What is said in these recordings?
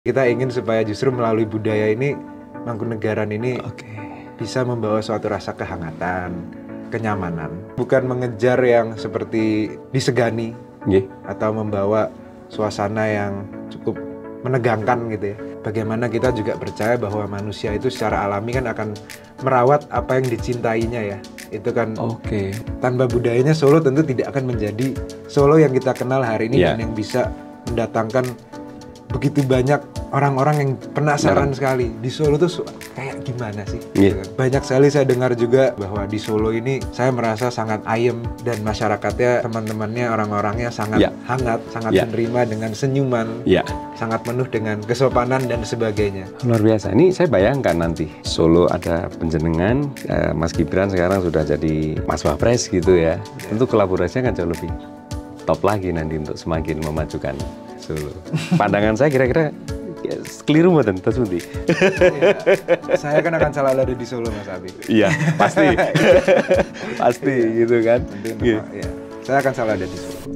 Kita ingin supaya justru melalui budaya ini, Mangkunegaran ini bisa membawa suatu rasa kehangatan, kenyamanan. Bukan mengejar yang seperti disegani, atau membawa suasana yang cukup menegangkan gitu ya. Bagaimana kita juga percaya bahwa manusia itu secara alami kan akan merawat apa yang dicintainya ya. Itu kan tanpa budayanya Solo tentu tidak akan menjadi Solo yang kita kenal hari ini dan yang bisa mendatangkan begitu banyak orang-orang yang penasaran sekali di Solo tuh kayak gimana sih? Banyak sekali saya dengar juga bahwa di Solo ini saya merasa sangat ayem dan masyarakatnya, teman-temannya, orang-orangnya sangat hangat, sangat menerima dengan senyuman, sangat penuh dengan kesopanan dan sebagainya. Luar biasa. Ini saya bayangkan nanti Solo ada penjenengan, Mas Gibran sekarang sudah jadi Mas Wapres gitu ya. Tentu kolaborasinya kan jauh lebih top lagi nanti untuk semakin memajukan Solo. Pandangan saya kira-kira keliru mboten Mas Muti? Saya kan akan selalu ada di Solo Mas Abi. Iya, pasti. Pasti gitu kan. Saya akan selalu ada di Solo.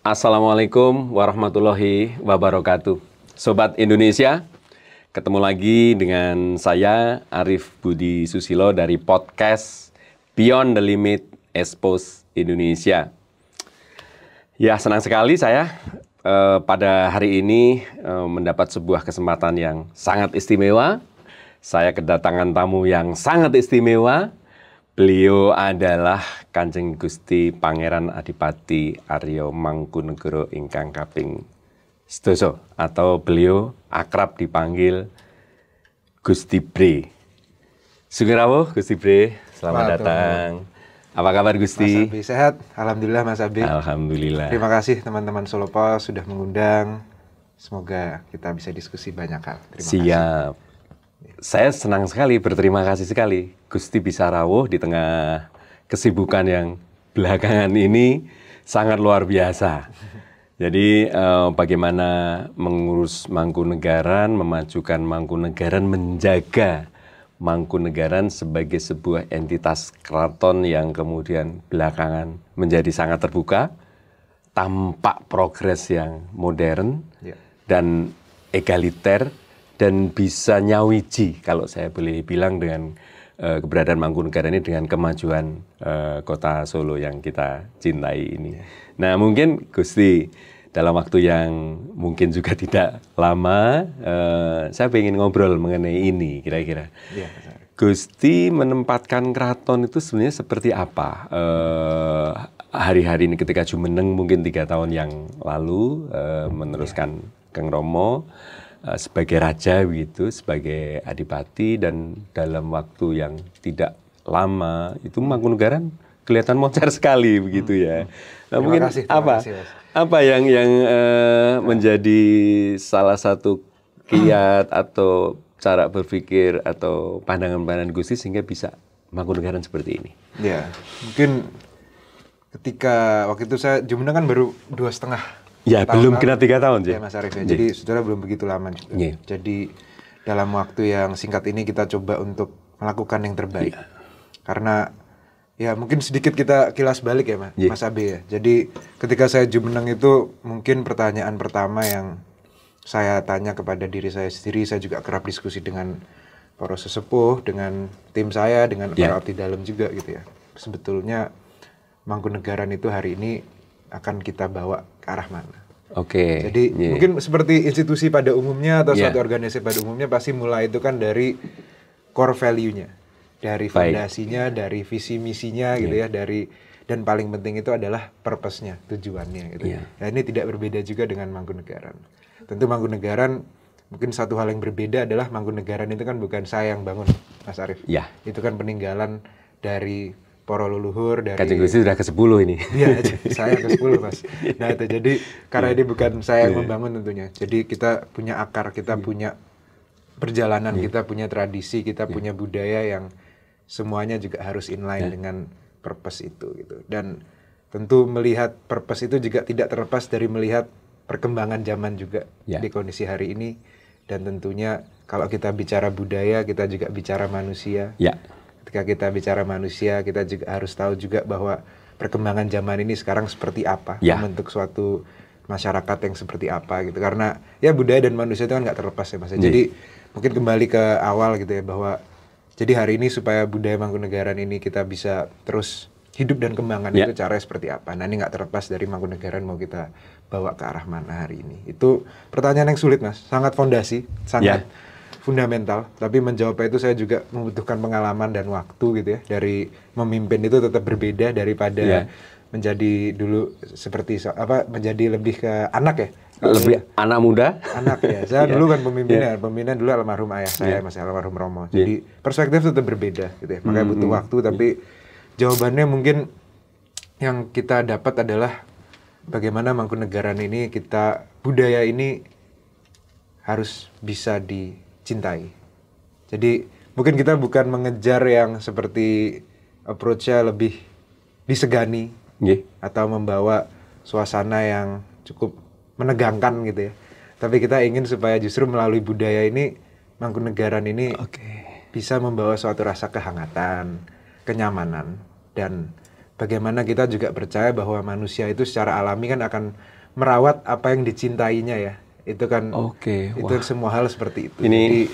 Assalamualaikum warahmatullahi wabarakatuh. Sobat Indonesia, ketemu lagi dengan saya Arif Budi Susilo dari podcast Beyond the Limit Expose Indonesia. Ya, senang sekali saya pada hari ini mendapat sebuah kesempatan yang sangat istimewa. Saya kedatangan tamu yang sangat istimewa. Beliau adalah Kanjeng Gusti Pangeran Adipati Arya Mangkunegara ingkang kaping 8 atau beliau akrab dipanggil Gusti Bre. Sugeng rawuh Gusti Bre, selamat datang. Apa kabar Gusti? Mas Abi sehat, alhamdulillah Mas Abi. Alhamdulillah. Terima kasih teman-teman Solo Pos sudah mengundang. Semoga kita bisa diskusi banyak hal. Terima Siap. kasih. Saya senang sekali, berterima kasih sekali Gusti bisa rawuh di tengah kesibukan yang belakangan ini sangat luar biasa. Jadi bagaimana mengurus Mangkunegaran, memajukan Mangkunegaran, menjaga Mangkunegaran sebagai sebuah entitas keraton yang kemudian belakangan menjadi sangat terbuka, tampak progres yang modern dan egaliter, dan bisa nyawiji kalau saya boleh bilang dengan keberadaan Mangkunegaran ini dengan kemajuan kota Solo yang kita cintai ini. Nah mungkin Gusti dalam waktu yang mungkin juga tidak lama, saya ingin ngobrol mengenai ini kira-kira. Gusti menempatkan keraton itu sebenarnya seperti apa? Hari-hari ini ketika Jumeneng mungkin 3 tahun yang lalu meneruskan Kang Romo sebagai raja begitu, sebagai adipati, dan dalam waktu yang tidak lama itu Mangkunegaran kelihatan moncer sekali begitu ya. Nah, mungkin terima kasih, apa yang menjadi salah satu kiat atau cara berpikir atau pandangan-pandangan Gusti sehingga bisa Mangkunegaran seperti ini? Ya, mungkin ketika waktu itu saya Jumeneng kan baru 2,5 ya, belum kena 3 tahun ya Mas Arif ya. Jadi saudara belum begitu lama juga. Jadi dalam waktu yang singkat ini kita coba untuk melakukan yang terbaik. Karena ya mungkin sedikit kita kilas balik ya Mas Abe ya. Jadi ketika saya Jumeneng itu mungkin pertanyaan pertama yang saya tanya kepada diri saya sendiri, saya juga kerap diskusi dengan para sesepuh, dengan tim saya, dengan para abdi dalam juga gitu ya. Sebetulnya Mangkunegaran itu hari ini akan kita bawa ke arah mana. Jadi mungkin seperti institusi pada umumnya atau suatu organisasi pada umumnya pasti mulai itu kan dari core value-nya, dari fondasinya, dari visi misinya gitu ya, dan paling penting itu adalah purpose-nya, tujuannya gitu. Nah ini tidak berbeda juga dengan Mangkunegaran. Tentu Mangkunegaran mungkin satu hal yang berbeda adalah Mangkunegaran itu kan bukan saya yang bangun Mas Arif. Itu kan peninggalan dari para leluhur dari Kanjeng Gusti sudah ke-10 ini. Iya, saya ke-10 Mas. Nah itu jadi karena ini bukan saya yang membangun tentunya. Jadi kita punya akar, kita punya perjalanan, kita punya tradisi, kita punya budaya yang semuanya juga harus inline dengan purpose itu gitu. Dan tentu melihat purpose itu juga tidak terlepas dari melihat perkembangan zaman juga di kondisi hari ini. Dan tentunya kalau kita bicara budaya, kita juga bicara manusia. Ketika kita bicara manusia, kita juga harus tahu juga bahwa perkembangan zaman ini sekarang seperti apa, membentuk suatu masyarakat yang seperti apa gitu. Karena ya budaya dan manusia itu kan nggak terlepas ya Mas. Jadi mungkin kembali ke awal gitu ya, bahwa jadi hari ini supaya budaya Mangkunegaran ini kita bisa terus hidup dan kembangkan itu caranya seperti apa. Nah ini nggak terlepas dari Mangkunegaran mau kita bawa ke arah mana hari ini. Itu pertanyaan yang sulit Mas, sangat fondasi, sangat fundamental. Tapi menjawabnya itu saya juga membutuhkan pengalaman dan waktu gitu ya. Dari memimpin itu tetap berbeda daripada menjadi dulu seperti menjadi lebih ke anak ya. Lebih anak muda. Anak ya. Saya dulu kan pemimpinnya dulu almarhum ayah saya, Mas almarhum Romo. Jadi perspektif tetap berbeda gitu ya. Makanya butuh waktu, tapi jawabannya mungkin yang kita dapat adalah bagaimana Mangkunegaran ini budaya ini harus bisa dicintai. Jadi mungkin kita bukan mengejar yang seperti approach-nya lebih disegani atau membawa suasana yang cukup menegangkan gitu ya. Tapi kita ingin supaya justru melalui budaya ini Mangkunegaran ini bisa membawa suatu rasa kehangatan, kenyamanan, dan bagaimana kita juga percaya bahwa manusia itu secara alami kan akan merawat apa yang dicintainya ya. Itu kan itu semua hal seperti itu. Jadi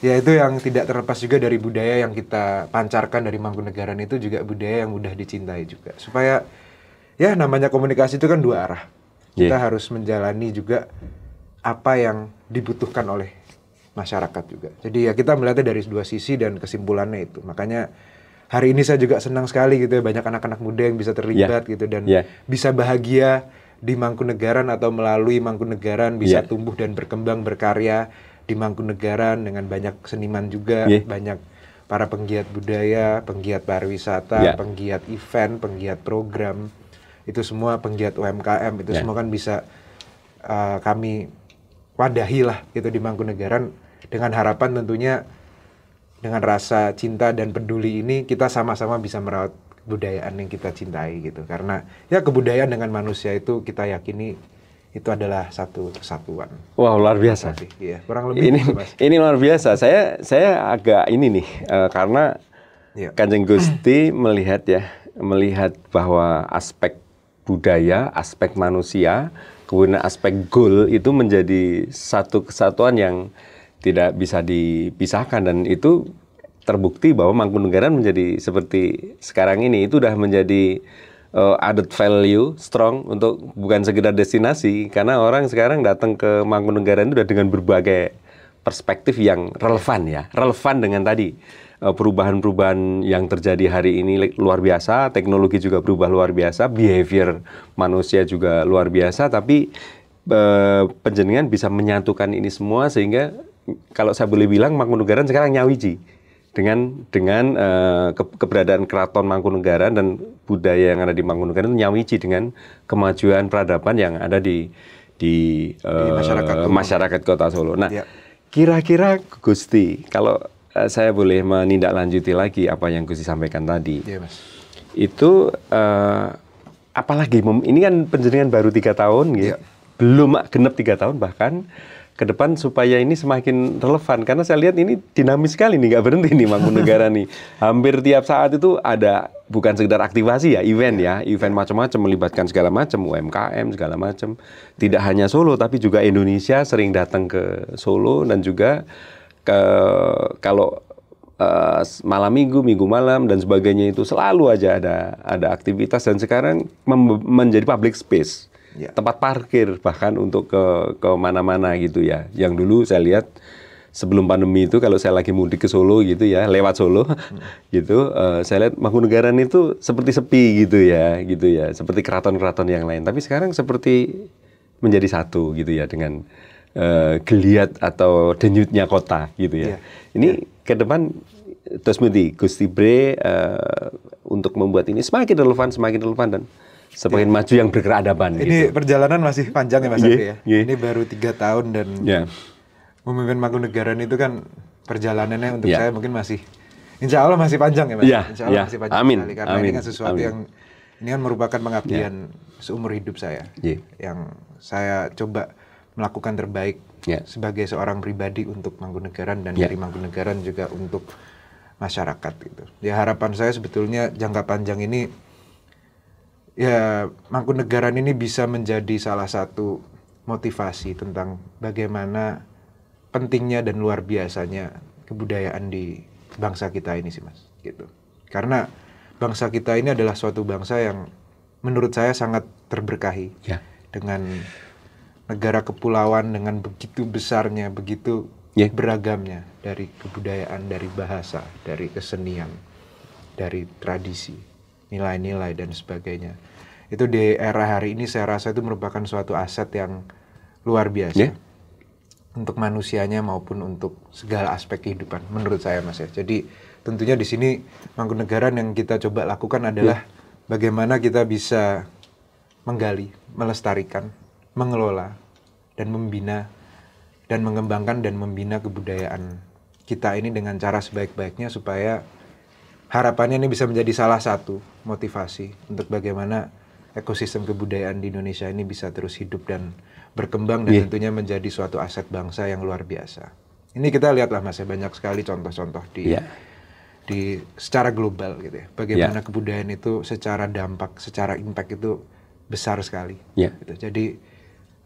ya itu yang tidak terlepas juga dari budaya yang kita pancarkan dari Mangkunegaran itu juga budaya yang mudah dicintai juga. Supaya ya namanya komunikasi itu kan dua arah. Kita harus menjalani juga apa yang dibutuhkan oleh masyarakat juga. Jadi ya kita melihatnya dari dua sisi dan kesimpulannya itu. Makanya hari ini saya juga senang sekali gitu ya, banyak anak-anak muda yang bisa terlibat gitu dan bisa bahagia di Mangkunegaran atau melalui Mangkunegaran bisa tumbuh dan berkembang berkarya di Mangkunegaran dengan banyak seniman juga, banyak para penggiat budaya, penggiat pariwisata, penggiat event, penggiat program. Itu semua penggiat UMKM, itu semua kan bisa kami wadahi lah gitu di Mangkunegaran dengan harapan tentunya dengan rasa cinta dan peduli ini kita sama-sama bisa merawat kebudayaan yang kita cintai gitu. Karena ya kebudayaan dengan manusia itu kita yakini itu adalah satu kesatuan. Wah, luar biasa. Iya, kurang lebih ini, gitu, Mas. Ini luar biasa. Saya agak ini nih karena Kanjeng Gusti melihat bahwa aspek budaya, aspek manusia, kemudian aspek goal itu menjadi satu kesatuan yang tidak bisa dipisahkan, dan itu terbukti bahwa Mangkunegaran menjadi seperti sekarang ini. Itu udah menjadi added value strong untuk bukan sekedar destinasi, karena orang sekarang datang ke Mangkunegaran itu udah dengan berbagai perspektif yang relevan dengan tadi perubahan-perubahan yang terjadi hari ini luar biasa, teknologi juga berubah luar biasa, behavior manusia juga luar biasa, tapi panjenengan bisa menyatukan ini semua sehingga kalau saya boleh bilang Mangkunegaran sekarang nyawiji dengan keberadaan Keraton Mangkunegaran dan budaya yang ada di Mangkunegaran itu nyawiji dengan kemajuan peradaban yang ada di masyarakat Kota Solo. Nah, kira-kira Gusti, kalau saya boleh menindaklanjuti lagi apa yang Gusti sampaikan tadi. Mas. Itu apalagi ini kan panjenengan baru 3 tahun gitu. Belum genep 3 tahun bahkan ke depan supaya ini semakin relevan, karena saya lihat ini dinamis sekali nih, nggak berhenti nih Mangkunegaran nih. Hampir tiap saat itu ada bukan sekedar aktivasi event macam-macam melibatkan segala macam UMKM segala macam. Tidak hanya Solo tapi juga Indonesia sering datang ke Solo, dan juga kalau malam minggu malam dan sebagainya itu selalu aja ada aktivitas, dan sekarang menjadi public space. Tempat parkir bahkan untuk ke mana-mana gitu ya. Yang dulu saya lihat sebelum pandemi itu kalau saya lagi mudik ke Solo gitu ya, lewat Solo gitu, saya lihat Mangkunegaran itu seperti sepi gitu ya, seperti keraton-keraton yang lain. Tapi sekarang seperti menjadi satu gitu ya dengan geliat atau denyutnya kota gitu ya. Ini ke depan Tosmudi Gusti Bre untuk membuat ini semakin relevan dan semakin maju yang berkeradaban. Ini perjalanan masih panjang ya Mas Andri ya. Ini baru 3 tahun dan memimpin Mangkunegaran itu kan perjalanannya untuk saya mungkin masih Insya Allah masih panjang ya Mas. Ya, Insya Allah masih panjang sekali karena amin, ini kan sesuatu yang ini kan merupakan pengabdian seumur hidup saya, yang saya coba melakukan terbaik sebagai seorang pribadi untuk Mangkunegaran dan dari Mangkunegaran juga untuk masyarakat gitu. Ya harapan saya sebetulnya jangka panjang ini ya Mangkunegaran ini bisa menjadi salah satu motivasi tentang bagaimana pentingnya dan luar biasanya kebudayaan di bangsa kita ini sih Mas, gitu. Karena bangsa kita ini adalah suatu bangsa yang menurut saya sangat terberkahi dengan negara kepulauan dengan begitu besarnya, begitu beragamnya dari kebudayaan, dari bahasa, dari kesenian, dari tradisi, nilai-nilai dan sebagainya. Itu di era hari ini saya rasa itu merupakan suatu aset yang luar biasa untuk manusianya maupun untuk segala aspek kehidupan menurut saya Mas ya. Jadi tentunya di sini Mangkunegaran yang kita coba lakukan adalah bagaimana kita bisa menggali, melestarikan, mengelola dan membina dan mengembangkan dan membina kebudayaan kita ini dengan cara sebaik-baiknya supaya harapannya ini bisa menjadi salah satu motivasi untuk bagaimana ekosistem kebudayaan di Indonesia ini bisa terus hidup dan berkembang dan tentunya menjadi suatu aset bangsa yang luar biasa. Ini kita lihatlah Mas ya, banyak sekali contoh-contoh di secara global gitu ya. Bagaimana kebudayaan itu secara dampak, secara impact itu besar sekali. Gitu. Jadi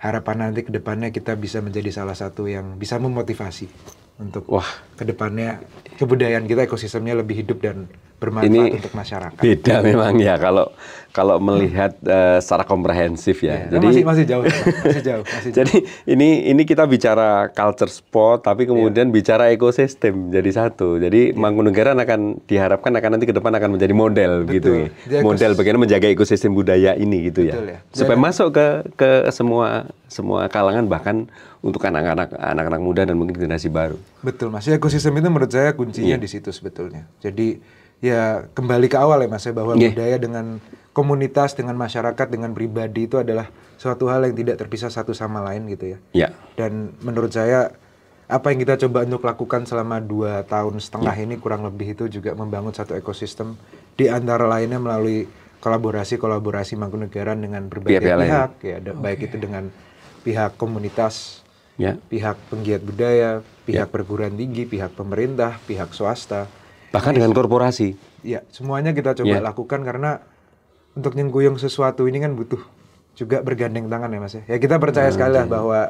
harapan nanti ke depannya kita bisa menjadi salah satu yang bisa memotivasi untuk ke depannya kebudayaan kita, ekosistemnya lebih hidup dan bermanfaat untuk masyarakat. Beda memang ya kalau melihat secara komprehensif ya. Jadi masih jauh. Jadi ini kita bicara culture spot tapi kemudian bicara ekosistem jadi satu. Jadi Mangkunegaran akan diharapkan akan nanti ke depan akan menjadi model gitu. Model bagaimana menjaga ekosistem budaya ini gitu ya. Supaya masuk ke semua kalangan bahkan untuk anak-anak muda dan mungkin generasi baru. Betul Mas. Ekosistem itu menurut saya kuncinya di situ sebetulnya. Jadi ya kembali ke awal ya Mas ya, bahwa budaya dengan komunitas, dengan masyarakat, dengan pribadi itu adalah suatu hal yang tidak terpisah satu sama lain gitu ya. Dan menurut saya apa yang kita coba untuk lakukan selama 2,5 tahun ini kurang lebih itu juga membangun satu ekosistem di antara lainnya melalui kolaborasi Mangkunegaran dengan berbagai pihak ya, baik itu dengan pihak komunitas, pihak penggiat budaya, pihak perguruan tinggi, pihak pemerintah, pihak swasta, bahkan dengan korporasi. Ya, semuanya kita coba lakukan karena untuk nyengkuyung sesuatu ini kan butuh juga bergandeng tangan ya Mas ya. Ya kita percaya sekali lah bahwa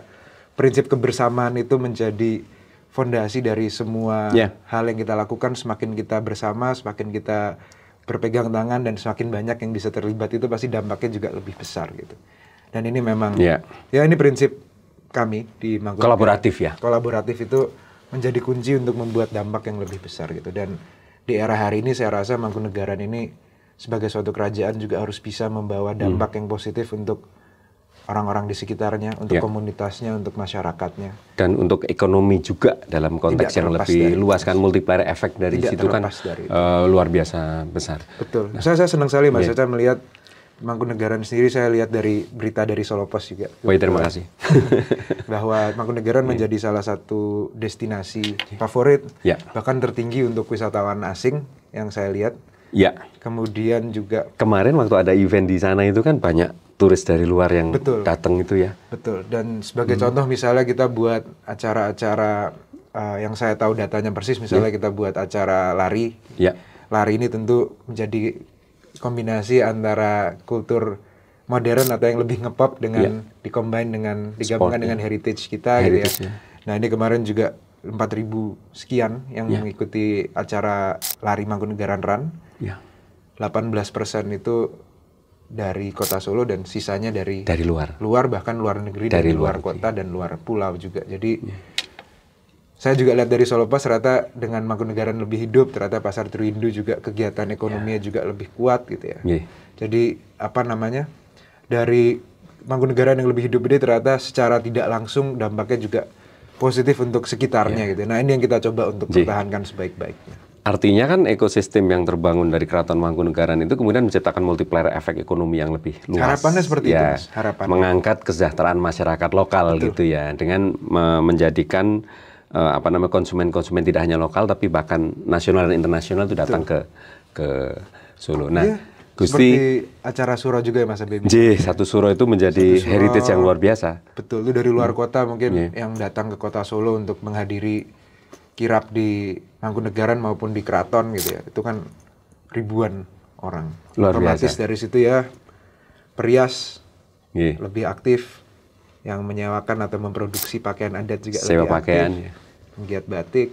prinsip kebersamaan itu menjadi fondasi dari semua hal yang kita lakukan. Semakin kita bersama, semakin kita berpegang tangan dan semakin banyak yang bisa terlibat itu pasti dampaknya juga lebih besar gitu. Dan ini memang ya ini prinsip kami di Mangkunegaran. Kolaboratif itu menjadi kunci untuk membuat dampak yang lebih besar gitu. Dan di era hari ini saya rasa Mangkunegaran ini sebagai suatu kerajaan juga harus bisa membawa dampak yang positif untuk orang-orang di sekitarnya, untuk komunitasnya, untuk masyarakatnya. Dan untuk ekonomi juga dalam konteks yang lebih luas kan, multiplier effect dari situ kan luar biasa besar. Betul. Saya senang sekali Mas, saya melihat Mangkunegaran sendiri, saya lihat dari berita dari Solo Post juga. Terima kasih. Bahwa Mangkunegaran menjadi salah satu destinasi favorit, bahkan tertinggi untuk wisatawan asing yang saya lihat. Kemudian juga kemarin waktu ada event di sana itu kan banyak turis dari luar yang datang itu ya. Betul. Dan sebagai contoh misalnya kita buat acara-acara yang saya tahu datanya persis, misalnya kita buat acara lari. Lari ini tentu menjadi kombinasi antara kultur modern atau yang lebih ngepop dengan digabungkan dengan heritage kita gitu ya. Nah ini kemarin juga 4.000 sekian yang mengikuti acara lari Mangkunegaran Run. 18% itu dari kota Solo dan sisanya dari luar bahkan luar negeri, dari luar kota dan luar pulau juga. Jadi saya juga lihat dari Solo Post ternyata dengan Mangkunegaran lebih hidup, ternyata Pasar Truindu juga kegiatan ekonominya juga lebih kuat gitu ya. Jadi dari Mangkunegaran yang lebih hidup ini ternyata secara tidak langsung dampaknya juga positif untuk sekitarnya gitu. Nah ini yang kita coba untuk pertahankan sebaik-baiknya. Artinya kan ekosistem yang terbangun dari Keraton Mangkunegaran itu kemudian menciptakan multiplier efek ekonomi yang lebih luas. Harapannya seperti itu, Mas. Mengangkat kesejahteraan masyarakat lokal gitu ya, dengan menjadikan konsumen-konsumen tidak hanya lokal tapi bahkan nasional dan internasional itu datang ke Solo. Nah, Gusti, seperti acara Suro juga ya Mas Habib. Satu Suro itu menjadi heritage yang luar biasa. Betul, itu dari luar kota mungkin yang datang ke kota Solo untuk menghadiri kirap di Mangkunegaran maupun di Keraton gitu ya. Itu kan ribuan orang. Luar otomatis biasa. dari situ ya perias lebih aktif, yang menyewakan atau memproduksi pakaian adat juga sewa lebih pakaian, aktif. Penggiat batik,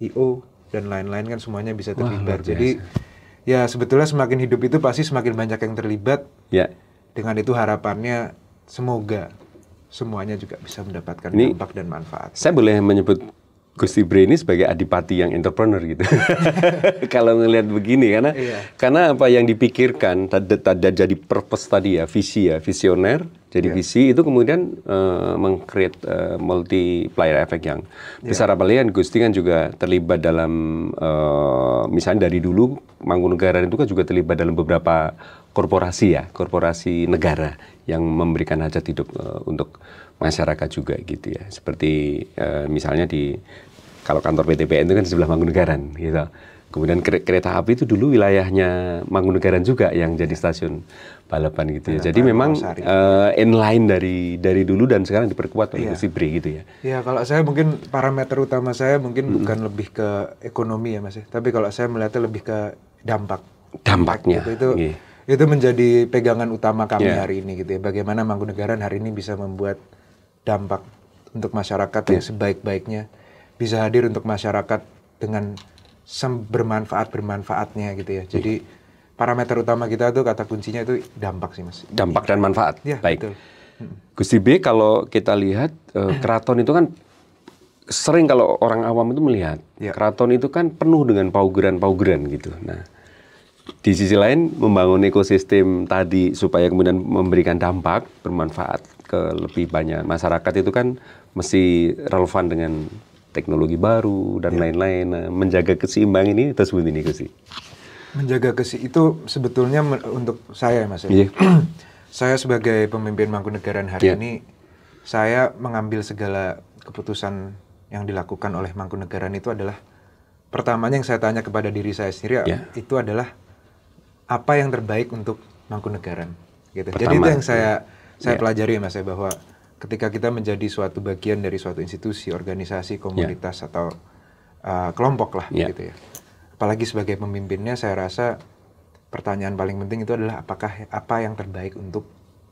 IO dan lain-lain kan semuanya bisa terlibat. Jadi ya sebetulnya semakin hidup itu pasti semakin banyak yang terlibat. Dengan itu harapannya semoga semuanya juga bisa mendapatkan dampak dan manfaat. Saya boleh menyebut Gusti Bre ini sebagai adipati yang entrepreneur gitu. Kalau ngelihat begini karena apa yang dipikirkan jadi purpose tadi ya, visi ya, visioner. Jadi visi itu kemudian meng-create multiplier effect yang besar. Apalagi kan Gusti kan juga terlibat dalam misalnya dari dulu Mangkunegaran itu kan juga terlibat dalam beberapa korporasi negara yang memberikan hajat hidup untuk masyarakat juga gitu ya. Seperti misalnya kalau kantor PTPN itu kan di sebelah Mangkunegaran gitu. Kemudian kereta api itu dulu wilayahnya Mangkunegaran juga yang jadi stasiun balapan gitu ya. Jadi memang inline dari dulu dan sekarang diperkuat oleh Gusti Bre gitu ya. Ya kalau saya mungkin parameter utama saya mungkin bukan lebih ke ekonomi ya Mas ya. Tapi kalau saya melihatnya lebih ke dampaknya. Itu menjadi pegangan utama kami hari ini gitu ya. Bagaimana Mangkunegaran hari ini bisa membuat dampak untuk masyarakat yang sebaik-baiknya, bisa hadir untuk masyarakat dengan bermanfaatnya gitu ya. Jadi parameter utama kita tuh kata kuncinya itu dampak sih Mas. Dampak dan manfaat. Ya, baik. Betul. Gusti B, kalau kita lihat keraton itu kan sering kalau orang awam itu melihat keraton itu kan penuh dengan paugeran-paugeran gitu. Nah, di sisi lain membangun ekosistem tadi supaya kemudian memberikan dampak bermanfaat ke lebih banyak masyarakat itu kan mesti relevan dengan teknologi baru dan lain-lain. Nah, menjaga keseimbangan ini tersebut ini Gusti. Menjaga itu sebetulnya untuk saya Mas. Saya sebagai pemimpin Mangkunegaran hari ini, saya mengambil segala keputusan yang dilakukan oleh Mangkunegaran itu adalah pertamanya yang saya tanya kepada diri saya sendiri itu adalah apa yang terbaik untuk Mangkunegaran gitu. Jadi itu yang saya pelajari Mas ya, bahwa ketika kita menjadi suatu bagian dari suatu institusi, organisasi, komunitas atau kelompok lah gitu ya. Apalagi sebagai pemimpinnya, saya rasa pertanyaan paling penting itu adalah apa yang terbaik untuk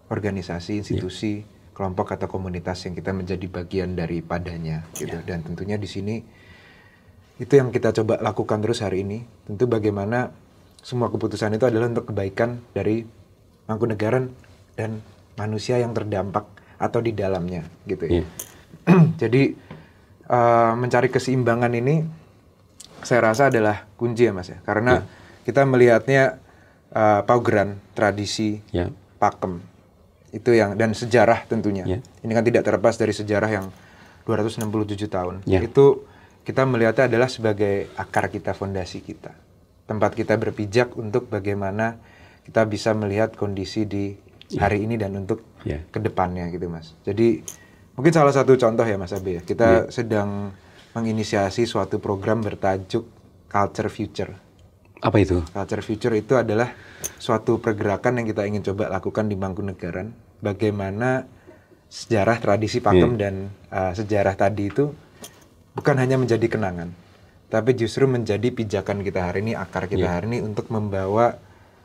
organisasi, institusi, kelompok atau komunitas yang kita menjadi bagian daripadanya gitu. Dan tentunya di sini itu yang kita coba lakukan terus hari ini. Tentu bagaimana semua keputusan itu adalah untuk kebaikan dari Mangkunegaran dan manusia yang terdampak atau di dalamnya gitu ya. Jadi mencari keseimbangan ini saya rasa adalah kunci ya Mas ya. Karena kita melihatnya paugeran, tradisi, pakem itu dan sejarah tentunya. Ini kan tidak terlepas dari sejarah yang 267 tahun. Itu kita melihatnya adalah sebagai akar kita, fondasi kita. Tempat kita berpijak untuk bagaimana kita bisa melihat kondisi di hari ini dan untuk ke depannya gitu Mas. Jadi mungkin salah satu contoh ya Mas Abe ya, kita sedang menginisiasi suatu program bertajuk Culture Future. Apa itu? Culture Future itu adalah suatu pergerakan yang kita ingin coba lakukan di Mangkunegaran. Bagaimana sejarah, tradisi pakem dan sejarah tadi itu bukan hanya menjadi kenangan, tapi justru menjadi pijakan kita hari ini, akar kita hari ini untuk membawa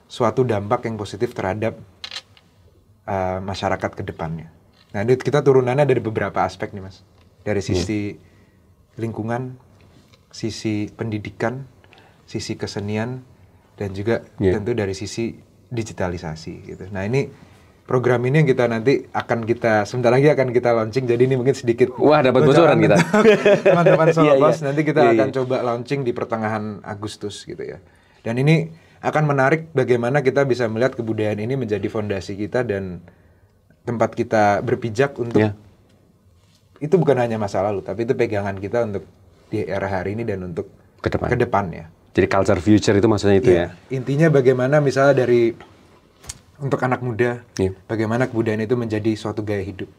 suatu dampak yang positif terhadap masyarakat ke depannya. Nah, kita turunannya dari beberapa aspek nih Mas. Dari sisi lingkungan, sisi pendidikan, sisi kesenian, dan juga tentu dari sisi digitalisasi gitu. Nah, ini program ini yang kita nanti sebentar lagi akan kita launching. Jadi ini mungkin sedikit dapat bocoran kita. Teman-teman Solo Pos nanti kita akan coba launching di pertengahan Agustus gitu ya. Dan ini akan menarik bagaimana kita bisa melihat kebudayaan ini menjadi fondasi kita dan tempat kita berpijak untuk itu bukan hanya masa lalu, tapi itu pegangan kita untuk di era hari ini dan untuk ke depannya. Jadi culture future itu maksudnya itu ya? Intinya bagaimana misalnya untuk anak muda, bagaimana kebudayaan itu menjadi suatu gaya hidup.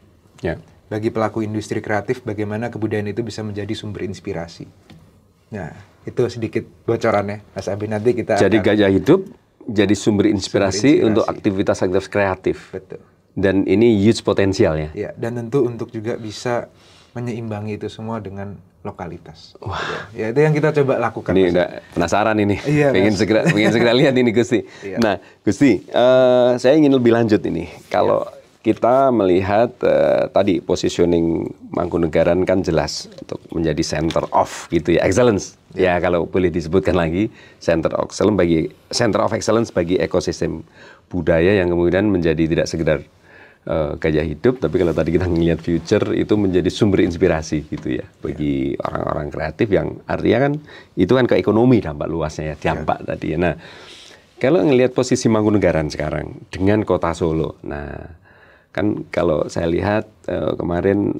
bagi pelaku industri kreatif bagaimana kebudayaan itu bisa menjadi sumber inspirasi. Nah, itu sedikit bocorannya, Mas Abi. Nanti kita jadi gaya hidup jadi sumber inspirasi untuk aktivitas-aktivitas kreatif. Betul. Dan ini huge potensial ya. Ya, dan tentu untuk juga bisa menyeimbangi itu semua dengan lokalitas. Wah, ya itu yang kita coba lakukan. Ini udah penasaran ini, iya, pengen segera lihat ini Gusti. Iya. Nah, Gusti, saya ingin lebih lanjut ini. Kalau kita melihat tadi positioning Mangkunegaran kan jelas untuk menjadi center of gitu ya, excellence. Ya, kalau boleh disebutkan lagi center of excellence bagi ekosistem budaya yang kemudian menjadi tidak sekedar gaya hidup, tapi kalau tadi kita ngelihat future itu menjadi sumber inspirasi gitu ya bagi orang-orang kreatif yang artinya kan itu kan ke ekonomi dampak luasnya ya, dampak tadi ya. Nah, kalau ngelihat posisi Mangkunegaran sekarang dengan Kota Solo, nah kan kalau saya lihat kemarin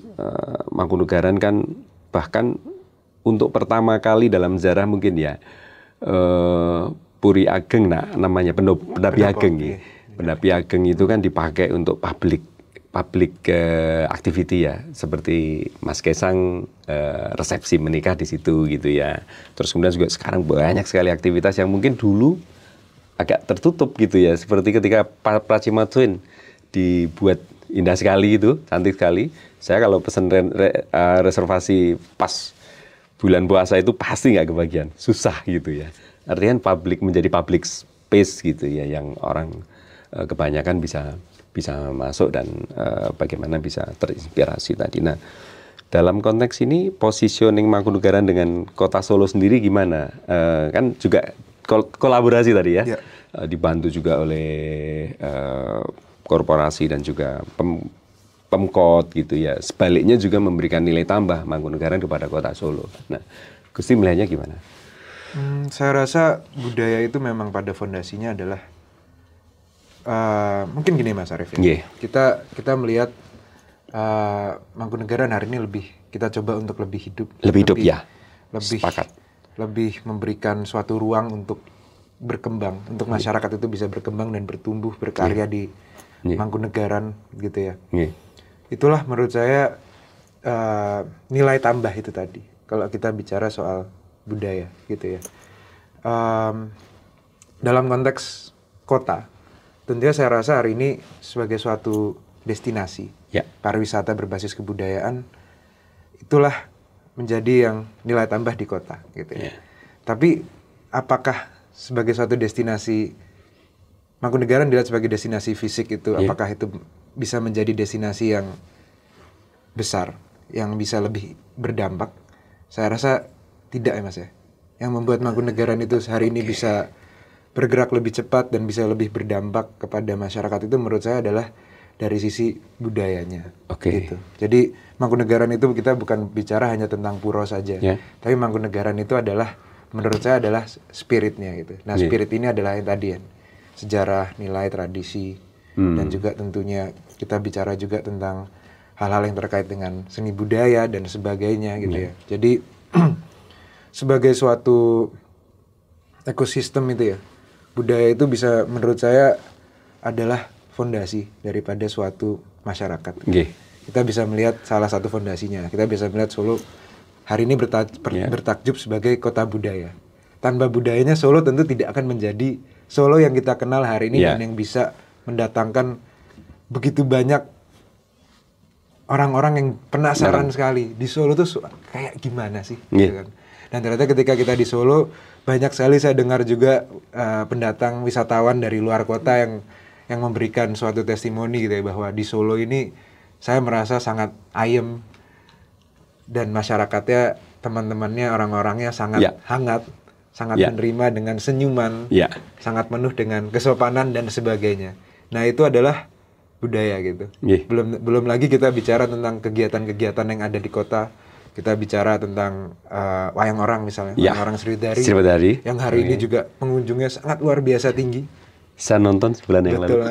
Mangkunegaran kan bahkan untuk pertama kali dalam sejarah mungkin ya Puri Ageng, nah namanya Pendapi Ageng ya. Pendapi Ageng itu kan dipakai untuk public activity ya, seperti Mas Kaisang resepsi menikah di situ gitu ya. Terus kemudian juga sekarang banyak sekali aktivitas yang mungkin dulu agak tertutup gitu ya, seperti ketika Pracima Twin dibuat indah sekali itu, cantik sekali. Saya kalau pesen reservasi pas bulan puasa itu pasti nggak kebagian, susah gitu ya. Artinya menjadi public space gitu ya, yang orang kebanyakan bisa masuk dan bagaimana bisa terinspirasi tadi. Nah, dalam konteks ini positioning Mangkunegaran dengan Kota Solo sendiri gimana? Kan juga kolaborasi tadi ya, dibantu juga oleh korporasi dan juga Pemkot gitu ya. Sebaliknya juga memberikan nilai tambah Mangkunegaran kepada Kota Solo. Nah, Gusti melihatnya gimana? Saya rasa budaya itu memang pada fondasinya adalah mungkin gini Mas Arief ya. Kita melihat Mangkunegaran hari ini kita coba untuk lebih hidup ya. Lebih memberikan suatu ruang untuk berkembang, untuk masyarakat itu bisa berkembang dan bertumbuh, berkarya di Mangkunegaran gitu ya. Itulah menurut saya nilai tambah itu tadi. Kalau kita bicara soal budaya gitu ya. Dalam konteks kota, tentunya saya rasa hari ini sebagai suatu destinasi pariwisata berbasis kebudayaan, itulah menjadi yang nilai tambah di kota gitu ya. Tapi apakah sebagai suatu destinasi Mangkunegaran dilihat sebagai destinasi fisik itu, apakah itu bisa menjadi destinasi yang besar, yang bisa lebih berdampak? Saya rasa tidak ya Mas ya. Yang membuat Mangkunegaran itu hari ini bisa bergerak lebih cepat dan bisa lebih berdampak kepada masyarakat itu menurut saya adalah dari sisi budayanya. Gitu. Jadi Mangkunegaran itu kita bukan bicara hanya tentang pura saja, tapi Mangkunegaran itu adalah menurut saya adalah spiritnya gitu. Nah spirit ini adalah yang tadi ya, sejarah, nilai, tradisi, dan juga tentunya kita bicara juga tentang hal-hal yang terkait dengan seni budaya dan sebagainya gitu ya. Jadi sebagai suatu ekosistem itu ya, budaya itu bisa menurut saya adalah fondasi daripada suatu masyarakat. Kita bisa melihat salah satu fondasinya. Kita bisa melihat Solo hari ini bertakjub sebagai kota budaya. Tanpa budayanya Solo tentu tidak akan menjadi Solo yang kita kenal hari ini dan yang bisa mendatangkan begitu banyak orang-orang yang penasaran sekali di Solo tuh kayak gimana sih? Gitu kan. Dan ternyata ketika kita di Solo banyak sekali saya dengar juga pendatang wisatawan dari luar kota yang memberikan suatu testimoni gitu ya, bahwa di Solo ini saya merasa sangat ayem dan masyarakatnya, teman-temannya, orang-orangnya sangat hangat, sangat menerima dengan senyuman, sangat penuh dengan kesopanan dan sebagainya. Nah itu adalah budaya gitu. Belum lagi kita bicara tentang kegiatan-kegiatan yang ada di kota. Kita bicara tentang wayang orang misalnya, wayang orang Sriwedari yang hari ini juga pengunjungnya sangat luar biasa tinggi. Saya nonton sebulan yang lalu.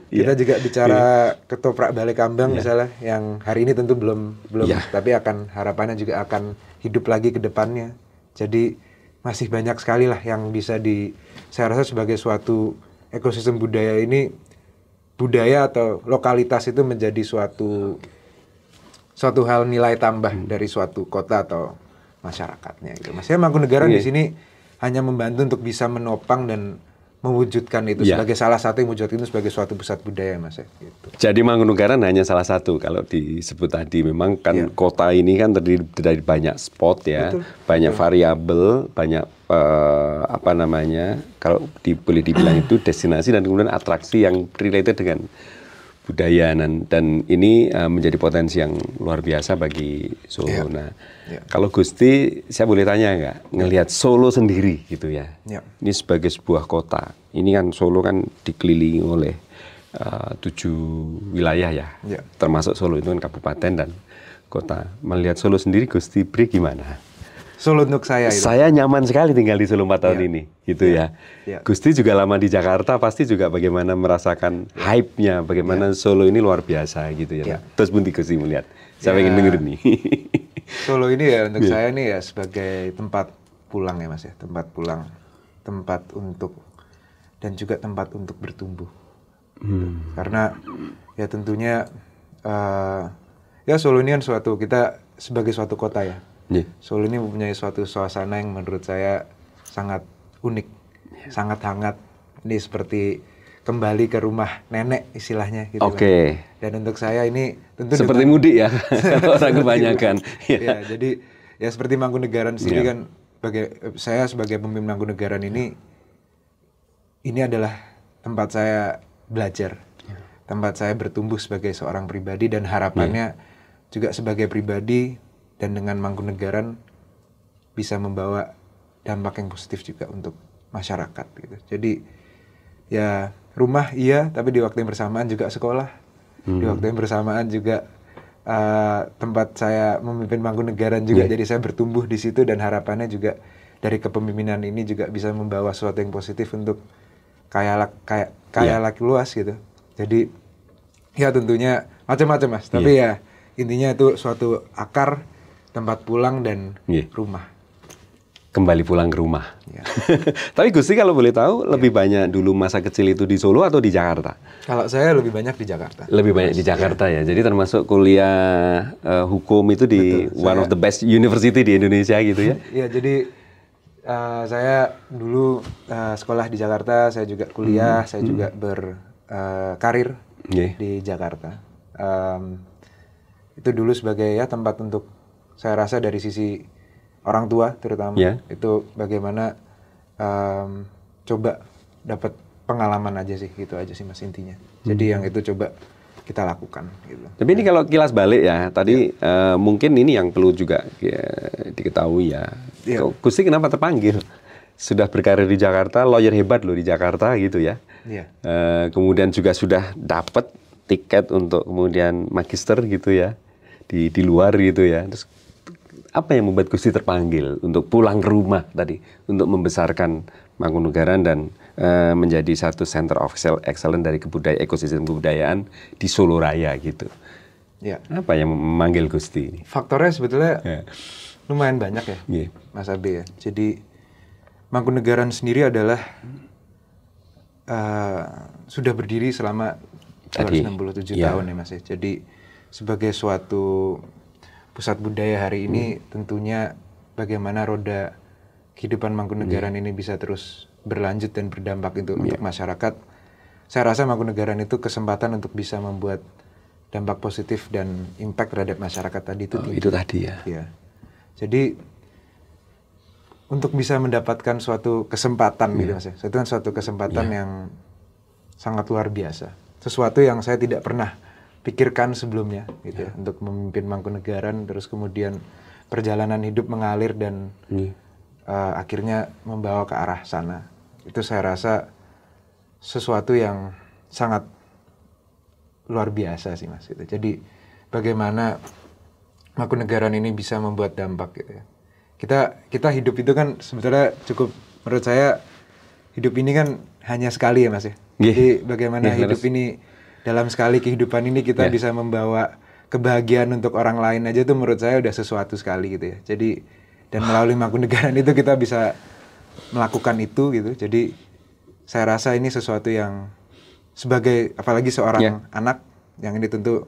Kita juga bicara ketoprak Balai Kambang misalnya, yang hari ini tentu belum, tapi harapannya juga akan hidup lagi ke depannya. Jadi masih banyak sekali lah yang bisa saya rasa sebagai suatu ekosistem budaya ini, budaya atau lokalitas itu menjadi suatu suatu hal nilai tambah dari suatu kota atau masyarakatnya gitu. Maksudnya Mangkunegaran di sini hanya membantu untuk bisa menopang dan mewujudkan itu sebagai salah satu yang mewujudkan itu sebagai suatu pusat budaya, Mas. Gitu. Jadi Mangkunegaran hanya salah satu kalau disebut tadi. Memang kan kota ini kan terdiri dari banyak spot ya, banyak variabel, banyak apa namanya, kalau boleh dibilang itu destinasi dan kemudian atraksi yang related dengan budaya, dan ini menjadi potensi yang luar biasa bagi Solo. Nah, kalau Gusti, saya boleh tanya nggak, ngelihat Solo sendiri gitu ya, ini sebagai sebuah kota, ini kan Solo kan dikelilingi oleh 7 wilayah ya, termasuk Solo itu kan kabupaten dan kota. Melihat Solo sendiri, Gusti Bri gimana? Solo untuk saya itu. Saya nyaman sekali tinggal di Solo 4 tahun ini, gitu ya. Gusti juga lama di Jakarta, pasti juga bagaimana merasakan hype-nya, bagaimana Solo ini luar biasa gitu ya. Terus bunti Gusti melihat, saya pengen denger nih. Solo ini ya untuk saya nih ya sebagai tempat pulang ya Mas ya, tempat pulang, tempat untuk dan juga tempat untuk bertumbuh. Karena ya tentunya ya Solo ini kan kita sebagai suatu kota ya. Solo ini mempunyai suatu suasana yang menurut saya sangat unik, sangat hangat. Ini seperti kembali ke rumah nenek istilahnya gitu. Oke. Dan untuk saya ini tentu seperti mudik ya, orang kebanyakan. Ya, jadi ya seperti Mangkunegaran sendiri kan, saya sebagai pemimpin Mangkunegaran ini adalah tempat saya belajar, tempat saya bertumbuh sebagai seorang pribadi dan harapannya juga sebagai pribadi dan dengan Mangkunegaran bisa membawa dampak yang positif juga untuk masyarakat gitu. Jadi ya rumah iya, tapi di waktu yang bersamaan juga sekolah. Di waktu yang bersamaan juga tempat saya memimpin Mangkunegaran juga. Jadi saya bertumbuh di situ dan harapannya juga dari kepemimpinan ini juga bisa membawa sesuatu yang positif untuk kayak luas gitu. Jadi ya tentunya macam-macam Mas. Tapi ya intinya itu suatu akar, tempat pulang dan rumah. Kembali pulang ke rumah. Tapi Gusti kalau boleh tahu, lebih banyak dulu masa kecil itu di Solo atau di Jakarta? Kalau saya lebih banyak di Jakarta. Lebih banyak di Jakarta ya. Jadi termasuk kuliah hukum itu di one of the best university di Indonesia gitu ya? Iya, jadi saya dulu sekolah di Jakarta, saya juga kuliah, saya juga berkarir di Jakarta. Itu dulu sebagai tempat untuk, saya rasa dari sisi orang tua terutama itu bagaimana coba dapat pengalaman aja sih, gitu aja sih Mas intinya. Jadi yang itu coba kita lakukan gitu. Tapi ini kalau kilas balik ya tadi mungkin ini yang perlu juga diketahui ya. Gusti kenapa terpanggil? Sudah berkarir di Jakarta, lawyer hebat loh di Jakarta gitu ya. Kemudian juga sudah dapat tiket untuk kemudian magister gitu ya di luar gitu ya. Terus apa yang membuat Gusti terpanggil untuk pulang ke rumah tadi, untuk membesarkan Mangkunegaran dan menjadi satu center of excellence dari ekosistem kebudayaan di Solo Raya gitu? Apa yang memanggil Gusti ini? Faktornya sebetulnya lumayan banyak ya, Mas Abe ya. Jadi Mangkunegaran sendiri adalah sudah berdiri selama 267 tahun ya Mas ya. Jadi sebagai suatu pusat budaya hari ini tentunya bagaimana roda kehidupan Mangkunegaran ini bisa terus berlanjut dan berdampak untuk masyarakat. Saya rasa Mangkunegaran itu kesempatan untuk bisa membuat dampak positif dan impact terhadap masyarakat tadi itu tinggi. Itu tadi ya. Jadi untuk bisa mendapatkan suatu kesempatan gitu Mas ya. Itu kan suatu kesempatan yang sangat luar biasa. Sesuatu yang saya tidak pernah pikirkan sebelumnya gitu ya, untuk memimpin Mangkunegaran, terus kemudian perjalanan hidup mengalir dan akhirnya membawa ke arah sana. Itu saya rasa sesuatu yang sangat luar biasa sih Mas gitu. Jadi bagaimana Mangkunegaran ini bisa membuat dampak gitu ya. Kita hidup itu kan sebetulnya cukup, menurut saya hidup ini kan hanya sekali ya Mas ya. Jadi bagaimana hidup ini dalam sekali kehidupan ini kita bisa membawa kebahagiaan untuk orang lain aja tuh menurut saya udah sesuatu sekali gitu ya. Jadi dan melalui Mangkunegaran itu kita bisa melakukan itu gitu. Jadi saya rasa ini sesuatu yang sebagai apalagi seorang anak yang ini tentu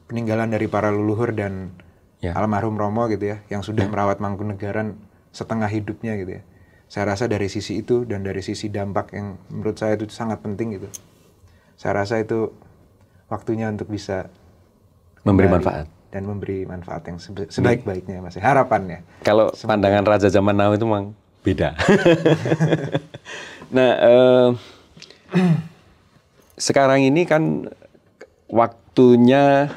peninggalan dari para leluhur dan almarhum Romo gitu ya, yang sudah merawat Mangkunegaran setengah hidupnya gitu ya. Saya rasa dari sisi itu dan dari sisi dampak yang menurut saya itu sangat penting gitu. Saya rasa itu waktunya untuk bisa memberi manfaat dan memberi manfaat yang sebaik-baiknya, Mas. Harapannya. Kalau pandangan Raja zaman now itu memang beda. Nah, sekarang ini kan waktunya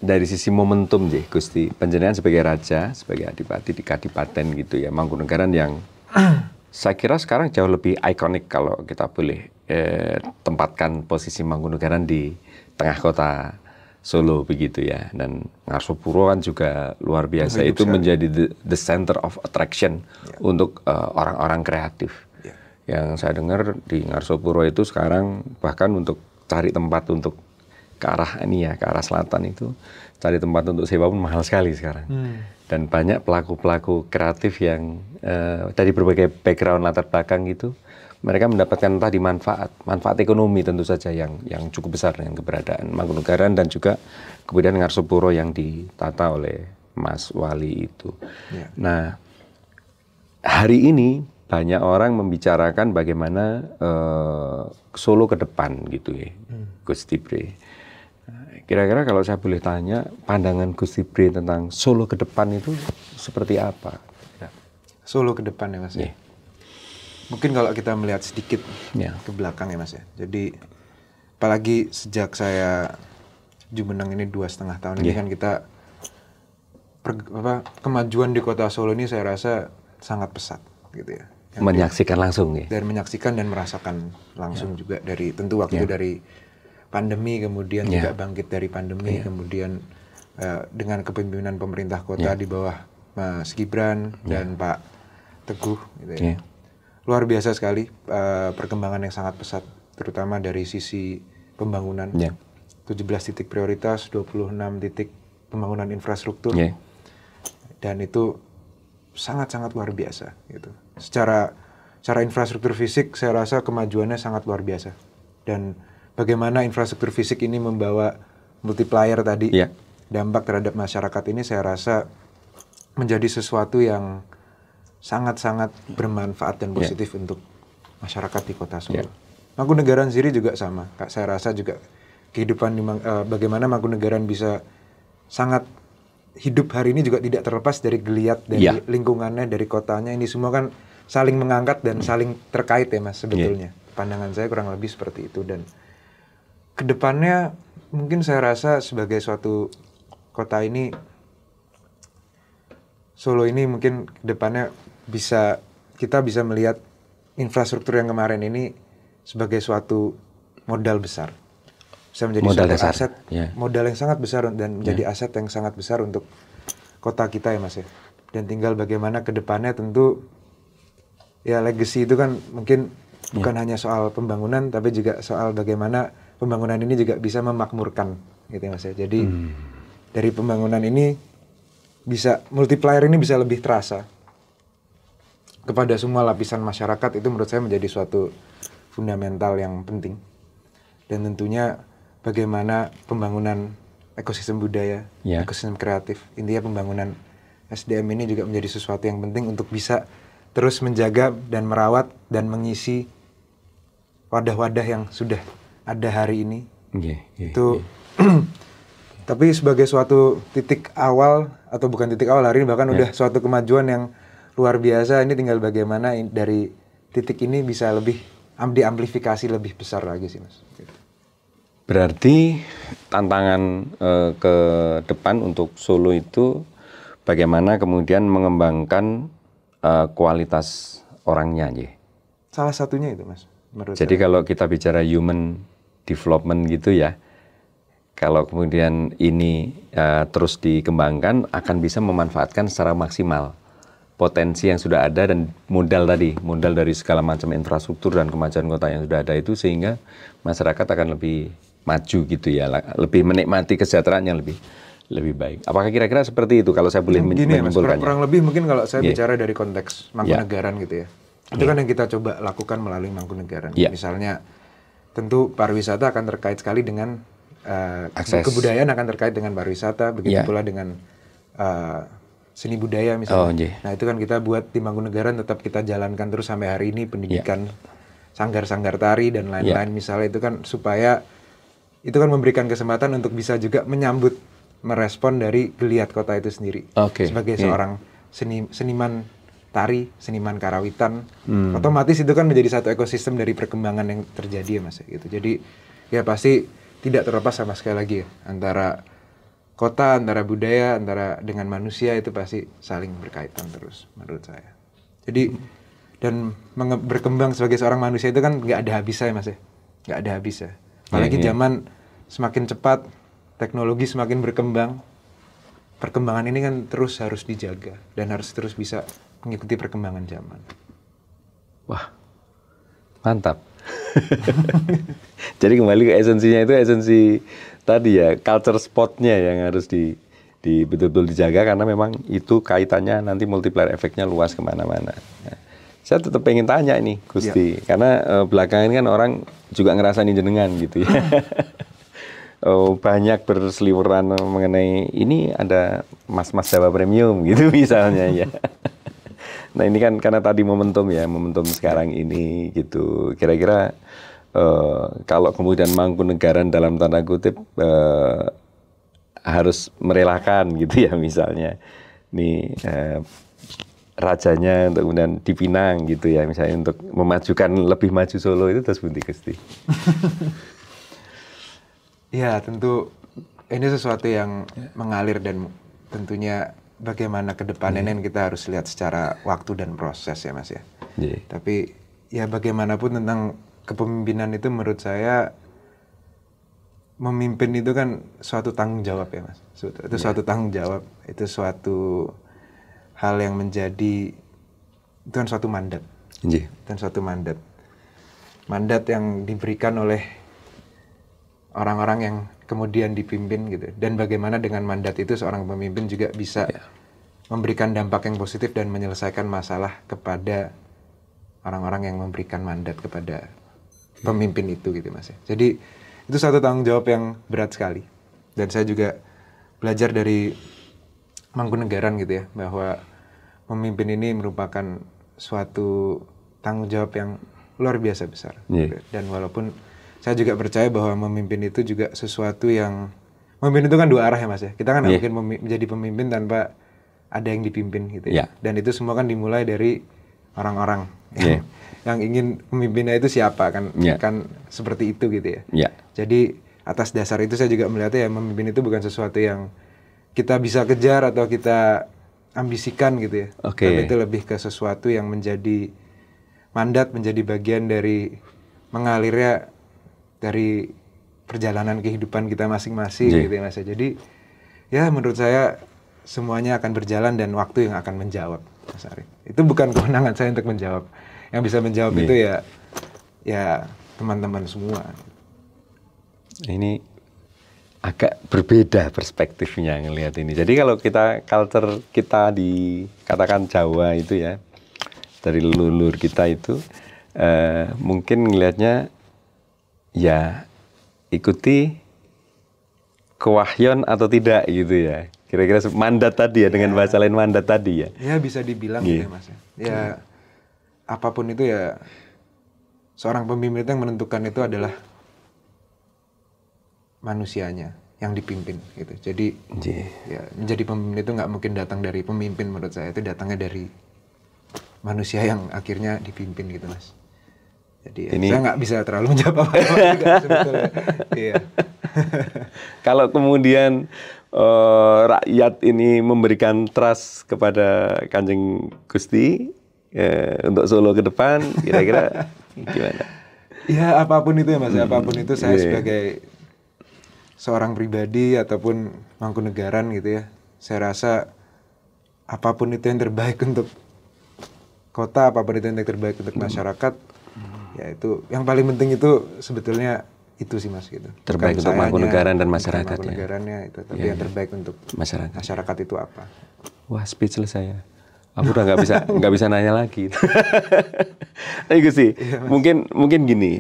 dari sisi momentum sih, Gusti. Panjenengan sebagai raja, sebagai adipati di Kadipaten gitu ya, Mangkunegaran yang saya kira sekarang jauh lebih ikonik kalau kita boleh tempatkan posisi Mangkunegaran di tengah kota Solo begitu ya. Dan Ngarsopuro kan juga luar biasa. Itu menjadi the center of attraction untuk orang-orang kreatif. Yang saya dengar di Ngarsopuro itu sekarang bahkan untuk cari tempat untuk ke arah ini ya, ke arah selatan itu cari tempat untuk sewa pun mahal sekali sekarang. Dan banyak pelaku-pelaku kreatif yang dari berbagai background latar belakang gitu, mereka mendapatkan tadi manfaat ekonomi tentu saja yang cukup besar dengan keberadaan Mangkunegaran dan juga kemudian Ngarsopuro yang ditata oleh Mas Wali itu. Nah, hari ini banyak orang membicarakan bagaimana Solo ke depan gitu ya, Gus Tibre. Kira-kira kalau saya boleh tanya, pandangan Gus Tibre tentang Solo ke depan itu seperti apa? Solo ke depan ya Mas ya. Mungkin kalau kita melihat sedikit ke belakang ya Mas ya. Jadi apalagi sejak saya jumeneng ini 2,5 tahun ini kan kita kemajuan di kota Solo ini saya rasa sangat pesat gitu ya. Menyaksikan langsung ya. Dan menyaksikan dan merasakan langsung juga dari tentu waktu dari pandemi, kemudian juga bangkit dari pandemi, kemudian dengan kepemimpinan pemerintah kota di bawah Mas Gibran dan Pak Teguh gitu ya. Luar biasa sekali perkembangan yang sangat pesat, terutama dari sisi pembangunan. 17 titik prioritas, 26 titik pembangunan infrastruktur. Dan itu sangat-sangat luar biasa gitu. Secara infrastruktur fisik saya rasa kemajuannya sangat luar biasa. Dan bagaimana infrastruktur fisik ini membawa multiplier tadi, dampak terhadap masyarakat ini saya rasa menjadi sesuatu yang sangat-sangat bermanfaat dan positif untuk masyarakat di kota Solo. Mangkunegaran sendiri juga sama. Saya rasa juga kehidupan bagaimana Mangkunegaran bisa sangat hidup hari ini juga tidak terlepas dari geliat dari lingkungannya, dari kotanya. Ini semua kan saling mengangkat dan saling terkait ya Mas sebetulnya. Pandangan saya kurang lebih seperti itu. Dan kedepannya mungkin saya rasa sebagai suatu kota ini, Solo ini mungkin kedepannya kita bisa melihat infrastruktur yang kemarin ini sebagai suatu modal besar. Bisa menjadi suatu aset, modal yang sangat besar dan menjadi aset yang sangat besar untuk kota kita ya Mas ya. Dan tinggal bagaimana kedepannya tentu ya legacy itu kan mungkin bukan hanya soal pembangunan tapi juga soal bagaimana pembangunan ini juga bisa memakmurkan gitu ya Mas ya. Jadi dari pembangunan ini multiplier ini bisa lebih terasa kepada semua lapisan masyarakat. Itu menurut saya menjadi suatu fundamental yang penting. Dan tentunya bagaimana pembangunan ekosistem budaya, ekosistem kreatif, intinya pembangunan SDM ini juga menjadi sesuatu yang penting untuk bisa terus menjaga dan merawat dan mengisi wadah-wadah yang sudah ada hari ini. Tapi sebagai suatu titik awal atau bukan titik awal hari ini, bahkan udah suatu kemajuan yang luar biasa. Ini tinggal bagaimana dari titik ini bisa lebih diamplifikasi lebih besar lagi sih Mas. Berarti tantangan ke depan untuk Solo itu bagaimana kemudian mengembangkan kualitas orangnya aja. Salah satunya itu Mas. Jadi kalau kita bicara human development gitu ya, kalau kemudian ini terus dikembangkan akan bisa memanfaatkan secara maksimal potensi yang sudah ada dan modal dari segala macam infrastruktur dan kemajuan kota yang sudah ada itu, sehingga masyarakat akan lebih maju gitu ya, lebih menikmati kesejahteraan yang lebih baik. Apakah kira-kira seperti itu kalau saya boleh menyimpulkannya? Kurang lebih mungkin kalau saya bicara dari konteks Mangkunegaran gitu ya. Itu kan yang kita coba lakukan melalui Mangkunegaran. Misalnya tentu pariwisata akan terkait sekali dengan kebudayaan akan terkait dengan pariwisata, begitu pula dengan seni budaya misalnya. Nah itu kan kita buat di Mangkunegaran tetap kita jalankan terus sampai hari ini, pendidikan sanggar-sanggar tari dan lain-lain misalnya, itu kan supaya itu kan memberikan kesempatan untuk bisa juga menyambut, merespon dari geliat kota itu sendiri. Sebagai seorang seniman tari, seniman karawitan, otomatis itu kan menjadi satu ekosistem dari perkembangan yang terjadi ya Mas gitu. Jadi ya pasti tidak terlepas sama sekali lagi ya, antara kota, antara budaya, antara dengan manusia itu pasti saling berkaitan terus menurut saya. Jadi dan berkembang sebagai seorang manusia itu kan nggak ada habisnya ya Mas ya, nggak ada habisnya. Apalagi zaman semakin cepat, teknologi semakin berkembang, perkembangan ini kan terus harus dijaga dan harus terus bisa mengikuti perkembangan zaman. Wah, mantap. Jadi kembali ke esensinya, itu esensi tadi ya, culture spotnya yang harus betul-betul dijaga, karena memang itu kaitannya nanti multiplier efeknya luas kemana-mana. Nah, saya tetap pengen tanya nih Gusti, karena belakangan kan orang juga ngerasain jenengan gitu ya. Banyak berseliweran mengenai ini ada mas-mas Jawa Premium gitu misalnya ya. Nah ini kan karena tadi momentum sekarang ini gitu. Kira-kira kalau kemudian Mangkunegaran dalam tanda kutip harus merelakan gitu ya misalnya, nih rajanya untuk kemudian dipinang gitu ya misalnya, untuk memajukan lebih maju Solo, itu terus bunti Gusti. Ya tentu ini sesuatu yang mengalir, dan tentunya bagaimana ke depannya ini kita harus lihat secara waktu dan proses ya Mas ya. Tapi ya bagaimanapun tentang kepemimpinan itu menurut saya, memimpin itu kan suatu tanggung jawab ya Mas. Itu suatu tanggung jawab, itu suatu hal yang menjadi, itu kan suatu mandat. Dan suatu mandat. Mandat yang diberikan oleh orang-orang yang kemudian dipimpin gitu. Dan bagaimana dengan mandat itu seorang pemimpin juga bisa memberikan dampak yang positif dan menyelesaikan masalah kepada orang-orang yang memberikan mandat kepada pemimpin itu gitu Mas. Jadi itu satu tanggung jawab yang berat sekali. Dan saya juga belajar dari Mangkunegaran gitu ya, bahwa memimpin ini merupakan suatu tanggung jawab yang luar biasa besar. Dan walaupun saya juga percaya bahwa memimpin itu juga sesuatu yang, memimpin itu kan dua arah ya Mas ya. Kita kan nggak mungkin menjadi pemimpin tanpa ada yang dipimpin gitu ya. Dan itu semua kan dimulai dari orang-orang yang ingin pemimpinnya itu siapa kan, kan seperti itu gitu ya. Jadi atas dasar itu saya juga melihatnya ya, memimpin itu bukan sesuatu yang kita bisa kejar atau kita ambisikan gitu ya. Tapi itu lebih ke sesuatu yang menjadi mandat, menjadi bagian dari mengalirnya dari perjalanan kehidupan kita masing-masing gitu ya Mas. Jadi ya menurut saya semuanya akan berjalan dan waktu yang akan menjawab Mas Arif. Itu bukan kewenangan saya untuk menjawab. Yang bisa menjawab itu ya teman-teman semua. Ini agak berbeda perspektifnya ngelihat ini. Jadi kalau kita culture kita dikatakan Jawa itu ya, dari leluhur kita itu mungkin ngelihatnya ya ikuti kewahyon atau tidak gitu ya. Kira-kira mandat tadi ya, dengan bahasa lain mandat tadi ya. Ya bisa dibilang gitu ya Mas. Ya apapun itu ya, seorang pemimpin itu yang menentukan itu adalah manusianya yang dipimpin gitu. Jadi ya menjadi pemimpin itu nggak mungkin datang dari pemimpin, menurut saya itu datangnya dari manusia yang akhirnya dipimpin gitu Mas. Jadi saya nggak bisa terlalu menjawab apa-apa juga sebetulnya. Kalau kemudian rakyat ini memberikan trust kepada Kanjeng Gusti untuk Solo ke depan, kira-kira gimana? Ya apapun itu ya Mas, apapun itu saya sebagai seorang pribadi ataupun Mangkunegaran gitu ya, saya rasa apapun itu yang terbaik untuk kota, apapun itu yang terbaik untuk masyarakat, ya itu yang paling penting itu sebetulnya itu sih Mas gitu. Terbaik bukan untuk Mangkunegaran dan masyarakat ya. Mangkunegarannya itu, tapi yang terbaik untuk masyarakat itu apa? Wah, speechless saya. Aku udah nggak bisa nanya lagi. Tapi Gusti, mungkin gini.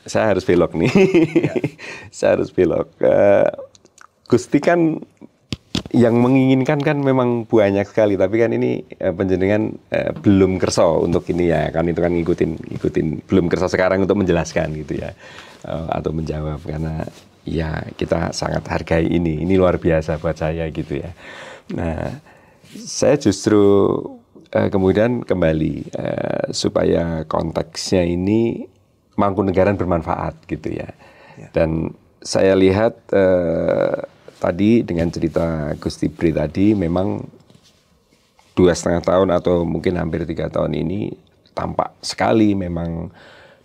saya harus belok nih. Ya. Saya harus belok. Gusti kan yang menginginkan kan memang banyak sekali, tapi kan ini panjenengan belum kerso untuk ini ya, kan itu kan ngikutin belum kerso sekarang untuk menjelaskan gitu ya, atau menjawab, karena ya kita sangat hargai ini luar biasa buat saya gitu ya. Nah, saya justru kemudian kembali supaya konteksnya ini Mangkunegaran bermanfaat gitu ya. Dan saya lihat tadi dengan cerita Gusti Bri tadi, memang 2,5 tahun atau mungkin hampir 3 tahun ini tampak sekali memang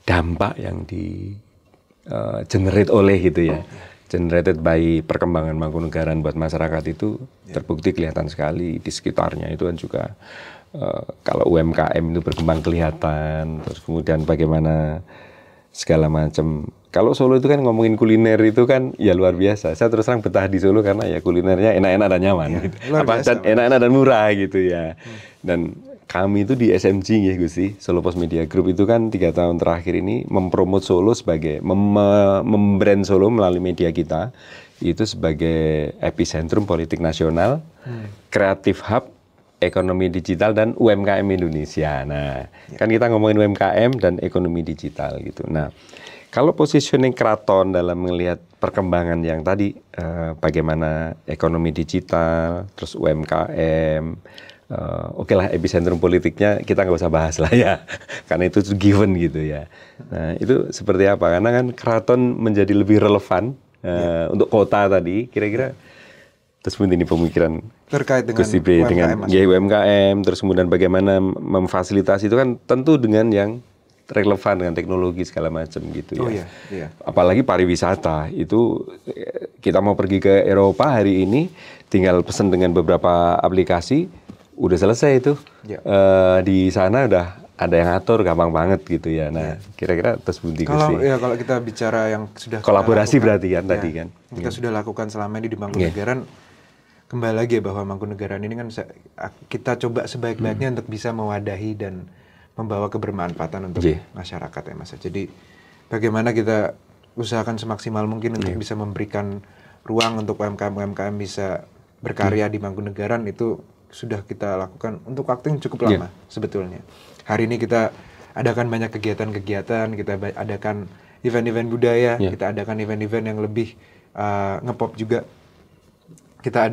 dampak yang di generate oleh gitu ya, generated by perkembangan Mangkunegaran buat masyarakat itu terbukti kelihatan sekali di sekitarnya. Itu kan juga kalau UMKM itu berkembang kelihatan, terus kemudian bagaimana segala macam. Kalau Solo itu kan ngomongin kuliner itu kan ya luar biasa. Saya terus terang betah di Solo karena ya kulinernya enak-enak dan nyaman, gitu. Dan enak-enak dan murah gitu ya. Dan kami itu di SMG ya Gusti, Solo Post Media Group itu kan 3 tahun terakhir ini mempromot Solo sebagai membrand Solo melalui media kita itu sebagai epicentrum politik nasional, kreatif hub, ekonomi digital dan UMKM Indonesia. Nah, kan kita ngomongin UMKM dan ekonomi digital gitu. Nah, kalau positioning keraton dalam melihat perkembangan yang tadi, bagaimana ekonomi digital, terus UMKM, oke lah epicentrum politiknya kita nggak usah bahas lah ya, karena itu given gitu ya. Nah, itu seperti apa? Karena kan keraton menjadi lebih relevan untuk kota tadi, kira-kira. Terus ini pemikiran terkait dengan UMKM, terus kemudian bagaimana memfasilitasi itu kan tentu dengan yang relevan dengan teknologi segala macam gitu ya. Apalagi pariwisata itu kita mau pergi ke Eropa hari ini tinggal pesan dengan beberapa aplikasi udah selesai itu. Di sana udah ada yang ngatur, gampang banget gitu ya. Nah, kira-kira terus Bunti Gusti. Kalau kita bicara yang sudah kolaborasi berarti kan tadi kan. Kita sudah lakukan selama ini di Mangkunegaran. Kembali lagi bahwa Mangkunegaran ini kan kita coba sebaik-baiknya untuk bisa mewadahi dan membawa kebermanfaatan untuk masyarakat ya Mas. Jadi bagaimana kita usahakan semaksimal mungkin untuk bisa memberikan ruang untuk UMKM bisa berkarya di Mangkunegaran, itu sudah kita lakukan untuk waktu yang cukup lama sebetulnya. Hari ini kita adakan banyak kegiatan-kegiatan, kita adakan event-event budaya, kita adakan event-event yang lebih ngepop juga. Kita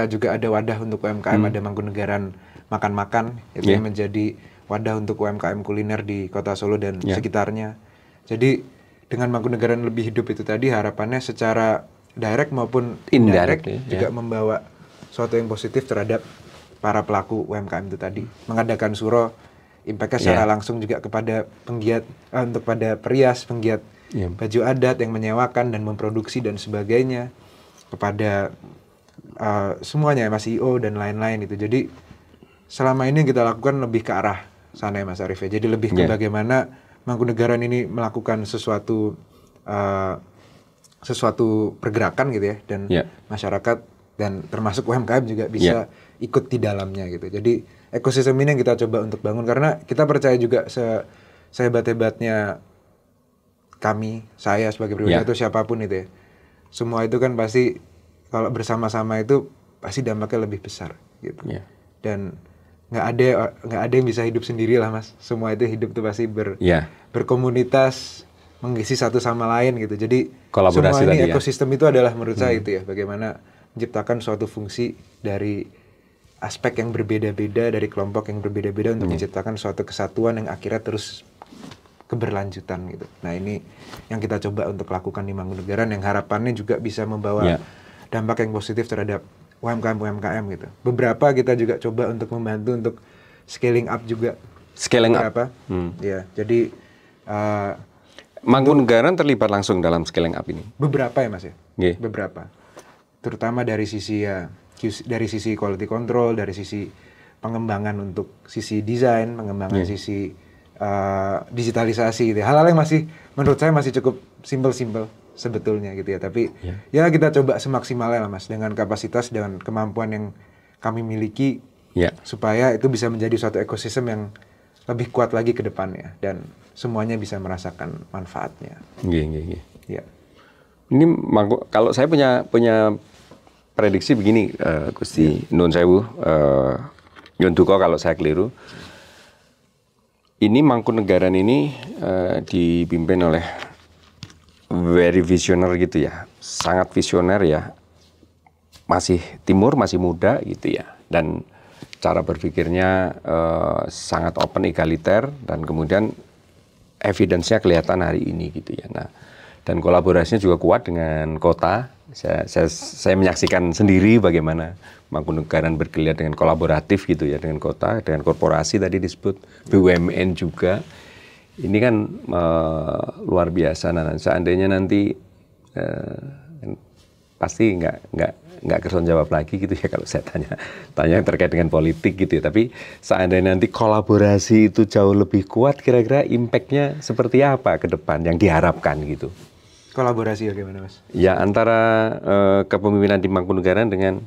juga ada wadah untuk UMKM, ada Mangkunegaran makan-makan, itu yang menjadi wadah untuk UMKM kuliner di Kota Solo dan sekitarnya. Jadi dengan Mangkunegaran lebih hidup itu tadi, harapannya secara direct maupun indirect juga membawa suatu yang positif terhadap para pelaku UMKM itu tadi. Mengadakan suro, impact-nya secara langsung juga kepada penggiat, untuk pada perias, penggiat baju adat yang menyewakan dan memproduksi dan sebagainya, kepada semuanya, Mas IO dan lain-lain itu. Jadi selama ini kita lakukan lebih ke arah sana ya Mas Arief ya. Jadi lebih ke bagaimana Mangkunegaran ini melakukan sesuatu pergerakan gitu ya, dan masyarakat dan termasuk UMKM juga bisa ikut di dalamnya gitu. Jadi ekosistem ini yang kita coba untuk bangun, karena kita percaya juga sehebat-hebatnya saya sebagai pribadi atau siapapun itu ya, semua itu kan pasti kalau bersama-sama itu pasti dampaknya lebih besar gitu. Dan nggak ada yang bisa hidup sendiri lah Mas. Semua itu hidup tuh pasti berkomunitas, mengisi satu sama lain gitu. Jadi kolaborasi semua ini ekosistem itu adalah menurut saya itu ya, bagaimana menciptakan suatu fungsi dari aspek yang berbeda-beda, dari kelompok yang berbeda-beda untuk menciptakan suatu kesatuan yang akhirnya terus keberlanjutan gitu. Nah, ini yang kita coba untuk lakukan di Mangkunegaran, yang harapannya juga bisa membawa dampak yang positif terhadap UMKM gitu. Beberapa kita juga coba untuk membantu untuk scaling up juga. Scaling up? Ya, jadi Mangkunegaran terlibat langsung dalam scaling up ini? Beberapa ya Mas ya, beberapa. Terutama dari sisi quality control, dari sisi pengembangan untuk sisi desain, pengembangan sisi digitalisasi gitu. Hal-hal yang masih menurut saya masih cukup simple sebetulnya gitu ya, tapi ya kita coba semaksimalnya lah Mas, dengan kapasitas, dengan kemampuan yang kami miliki, supaya itu bisa menjadi suatu ekosistem yang lebih kuat lagi ke depannya dan semuanya bisa merasakan manfaatnya. Iya. Ya. Ini kalau saya punya prediksi begini, Gusti Nun Sewu, Nyun Duko kalau saya keliru. Ini Mangkunegaran ini dipimpin oleh very visioner gitu ya, sangat visioner ya, masih timur, masih muda gitu ya, dan cara berpikirnya sangat open, egaliter, dan kemudian evidence-nya kelihatan hari ini gitu ya. Nah, dan kolaborasinya juga kuat dengan kota. Saya menyaksikan sendiri bagaimana Mangkunegaran bergeliat dengan kolaboratif gitu ya, dengan kota, dengan korporasi tadi disebut, BUMN juga. Ini kan luar biasa. Nah, seandainya nanti pasti nggak kerson jawab lagi gitu ya kalau saya tanya terkait dengan politik gitu ya. Tapi seandainya nanti kolaborasi itu jauh lebih kuat, kira-kira impact-nya seperti apa ke depan yang diharapkan gitu? Kolaborasi bagaimana, Mas? Ya, antara kepemimpinan di Mangkunegaran dengan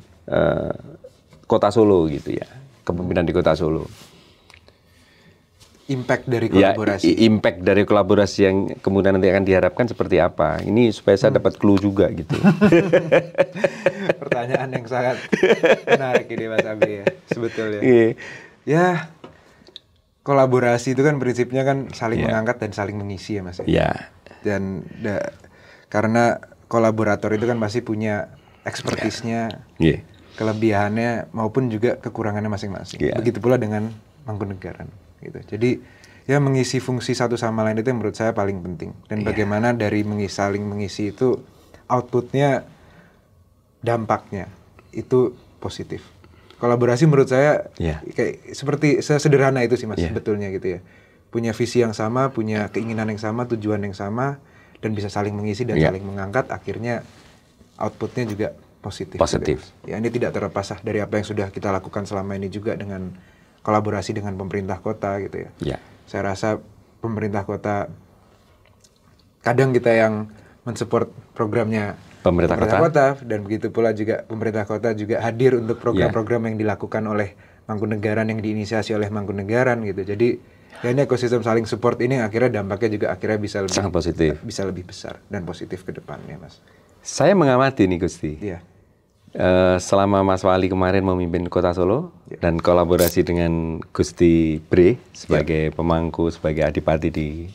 Kota Solo gitu ya, kepemimpinan di Kota Solo. Impact dari kolaborasi. Ya, impact dari kolaborasi yang kemudian nanti akan diharapkan seperti apa? Ini supaya saya dapat clue juga gitu. Pertanyaan yang sangat menarik ini, Mas Abi ya, sebetulnya. Ya, kolaborasi itu kan prinsipnya kan saling mengangkat dan saling mengisi ya, Mas. Iya. Dan karena kolaborator itu kan pasti punya ekspertisnya, kelebihannya maupun juga kekurangannya masing-masing. Begitu pula dengan Mangkunegaran gitu. Jadi ya mengisi fungsi satu sama lain itu yang menurut saya paling penting. Dan bagaimana dari saling mengisi itu outputnya, dampaknya itu positif. Kolaborasi menurut saya kayak seperti sederhana itu sih, Mas, sebetulnya gitu ya. Punya visi yang sama, punya keinginan yang sama, tujuan yang sama, dan bisa saling mengisi dan saling mengangkat, akhirnya outputnya juga positif. Gitu. Ya, ini tidak terlepas dari apa yang sudah kita lakukan selama ini juga dengan kolaborasi dengan pemerintah kota gitu ya. Saya rasa pemerintah kota, kadang kita yang mensupport programnya pemerintah kota, dan begitu pula juga pemerintah kota juga hadir untuk program-program yang dilakukan oleh Mangkunegaran, yang diinisiasi oleh Mangkunegaran gitu. Jadi ya ini ekosistem saling support ini akhirnya dampaknya juga akhirnya bisa lebih sangat positif, bisa lebih besar dan positif ke depannya, Mas. Saya mengamati nih, Gusti. Selama Mas Wali kemarin memimpin Kota Solo dan kolaborasi dengan Gusti Bre sebagai pemangku, sebagai adipati di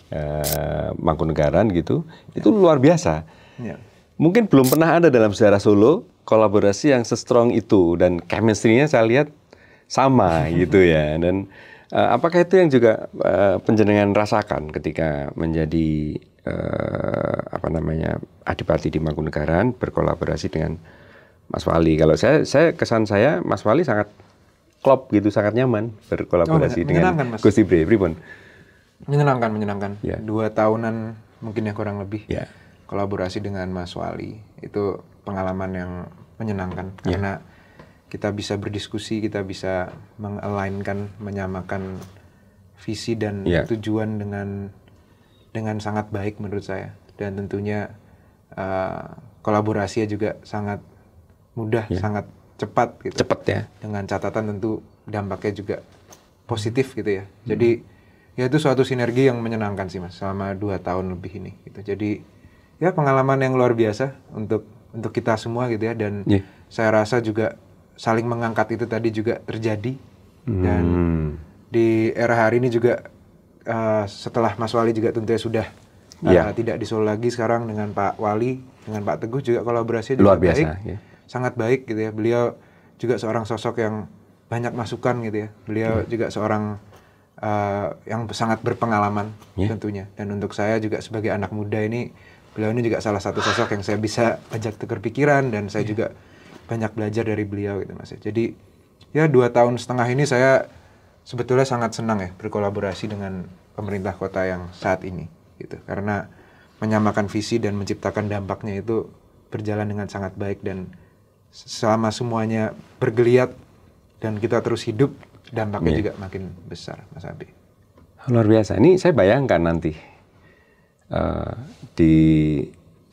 Mangkunegaran gitu, itu luar biasa. Mungkin belum pernah ada dalam sejarah Solo kolaborasi yang se-strong itu, dan chemistry-nya saya lihat sama gitu ya. Dan apakah itu yang juga panjenengan rasakan ketika menjadi adipati di Mangkunegaran, berkolaborasi dengan Mas Wali? Kalau saya kesan saya Mas Wali sangat klop gitu, sangat nyaman berkolaborasi dengan Gusti Bre. Menyenangkan. 2 tahunan mungkin ya kurang lebih. Kolaborasi dengan Mas Wali itu pengalaman yang menyenangkan karena kita bisa berdiskusi, kita bisa meng-align-kan, menyamakan visi dan tujuan dengan sangat baik menurut saya. Dan tentunya kolaborasinya juga sangat mudah, sangat cepat gitu. Dengan catatan tentu dampaknya juga positif gitu ya. Jadi ya itu suatu sinergi yang menyenangkan sih, Mas, selama 2 tahun lebih ini gitu. Jadi ya pengalaman yang luar biasa untuk kita semua gitu ya. Dan saya rasa juga saling mengangkat itu tadi juga terjadi. Dan di era hari ini juga setelah Mas Wali juga tentunya sudah tidak di Solo lagi, sekarang dengan Pak Wali, dengan Pak Teguh juga kolaborasinya juga luar biasa, baik, sangat baik gitu ya. Beliau juga seorang sosok yang banyak masukan gitu ya. Beliau juga seorang yang sangat berpengalaman tentunya. Dan untuk saya juga sebagai anak muda ini, beliau ini juga salah satu sosok yang saya bisa ajak tukar pikiran, dan saya juga banyak belajar dari beliau gitu, Mas. Jadi ya 2,5 tahun ini saya sebetulnya sangat senang ya berkolaborasi dengan pemerintah kota yang saat ini gitu. Karena menyamakan visi dan menciptakan dampaknya itu berjalan dengan sangat baik, dan selama semuanya bergeliat dan kita terus hidup, dampaknya juga makin besar, Mas Abi. Luar biasa. Ini saya bayangkan nanti di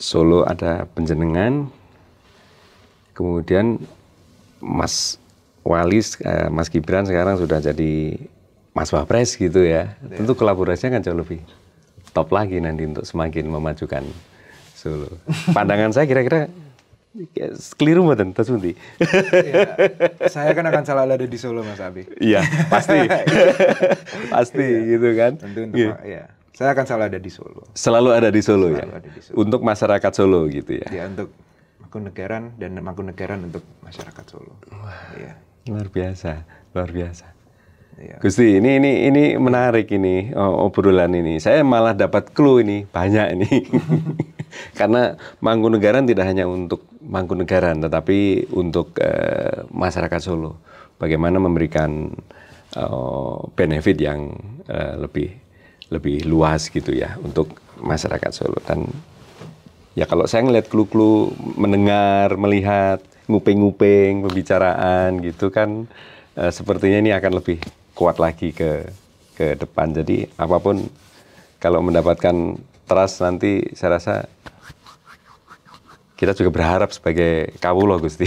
Solo ada panjenengan, kemudian Mas Wali, Mas Gibran sekarang sudah jadi Mas Wapres gitu ya, tentu kolaborasinya kan jauh lebih top lagi nanti untuk semakin memajukan Solo. Pandangan saya kira-kira keliru mboten Mas Muti? Ya, saya kan akan selalu ada di Solo Mas Abi. Iya, pasti. Pasti gitu kan. Tentu ya. Saya akan selalu ada di Solo. Selalu ada di Solo ya. Ada di Solo. Untuk masyarakat Solo gitu ya. Ya, untuk Mangkunegaran dan Mangkunegaran untuk masyarakat Solo. Wah, ya. Luar biasa, luar biasa. Ya. Gusti, ini menarik ini obrolan ini. Saya malah dapat clue ini, banyak ini. Karena Mangkunegaran tidak hanya untuk Mangkunegaran, tetapi untuk masyarakat Solo. Bagaimana memberikan benefit yang lebih luas gitu ya untuk masyarakat Solo. Dan ya kalau saya ngeliat clue-clue, mendengar, melihat, nguping-nguping, pembicaraan gitu kan, sepertinya ini akan lebih kuat lagi ke depan. Jadi apapun kalau mendapatkan trust nanti saya rasa kita juga berharap sebagai kawula Gusti.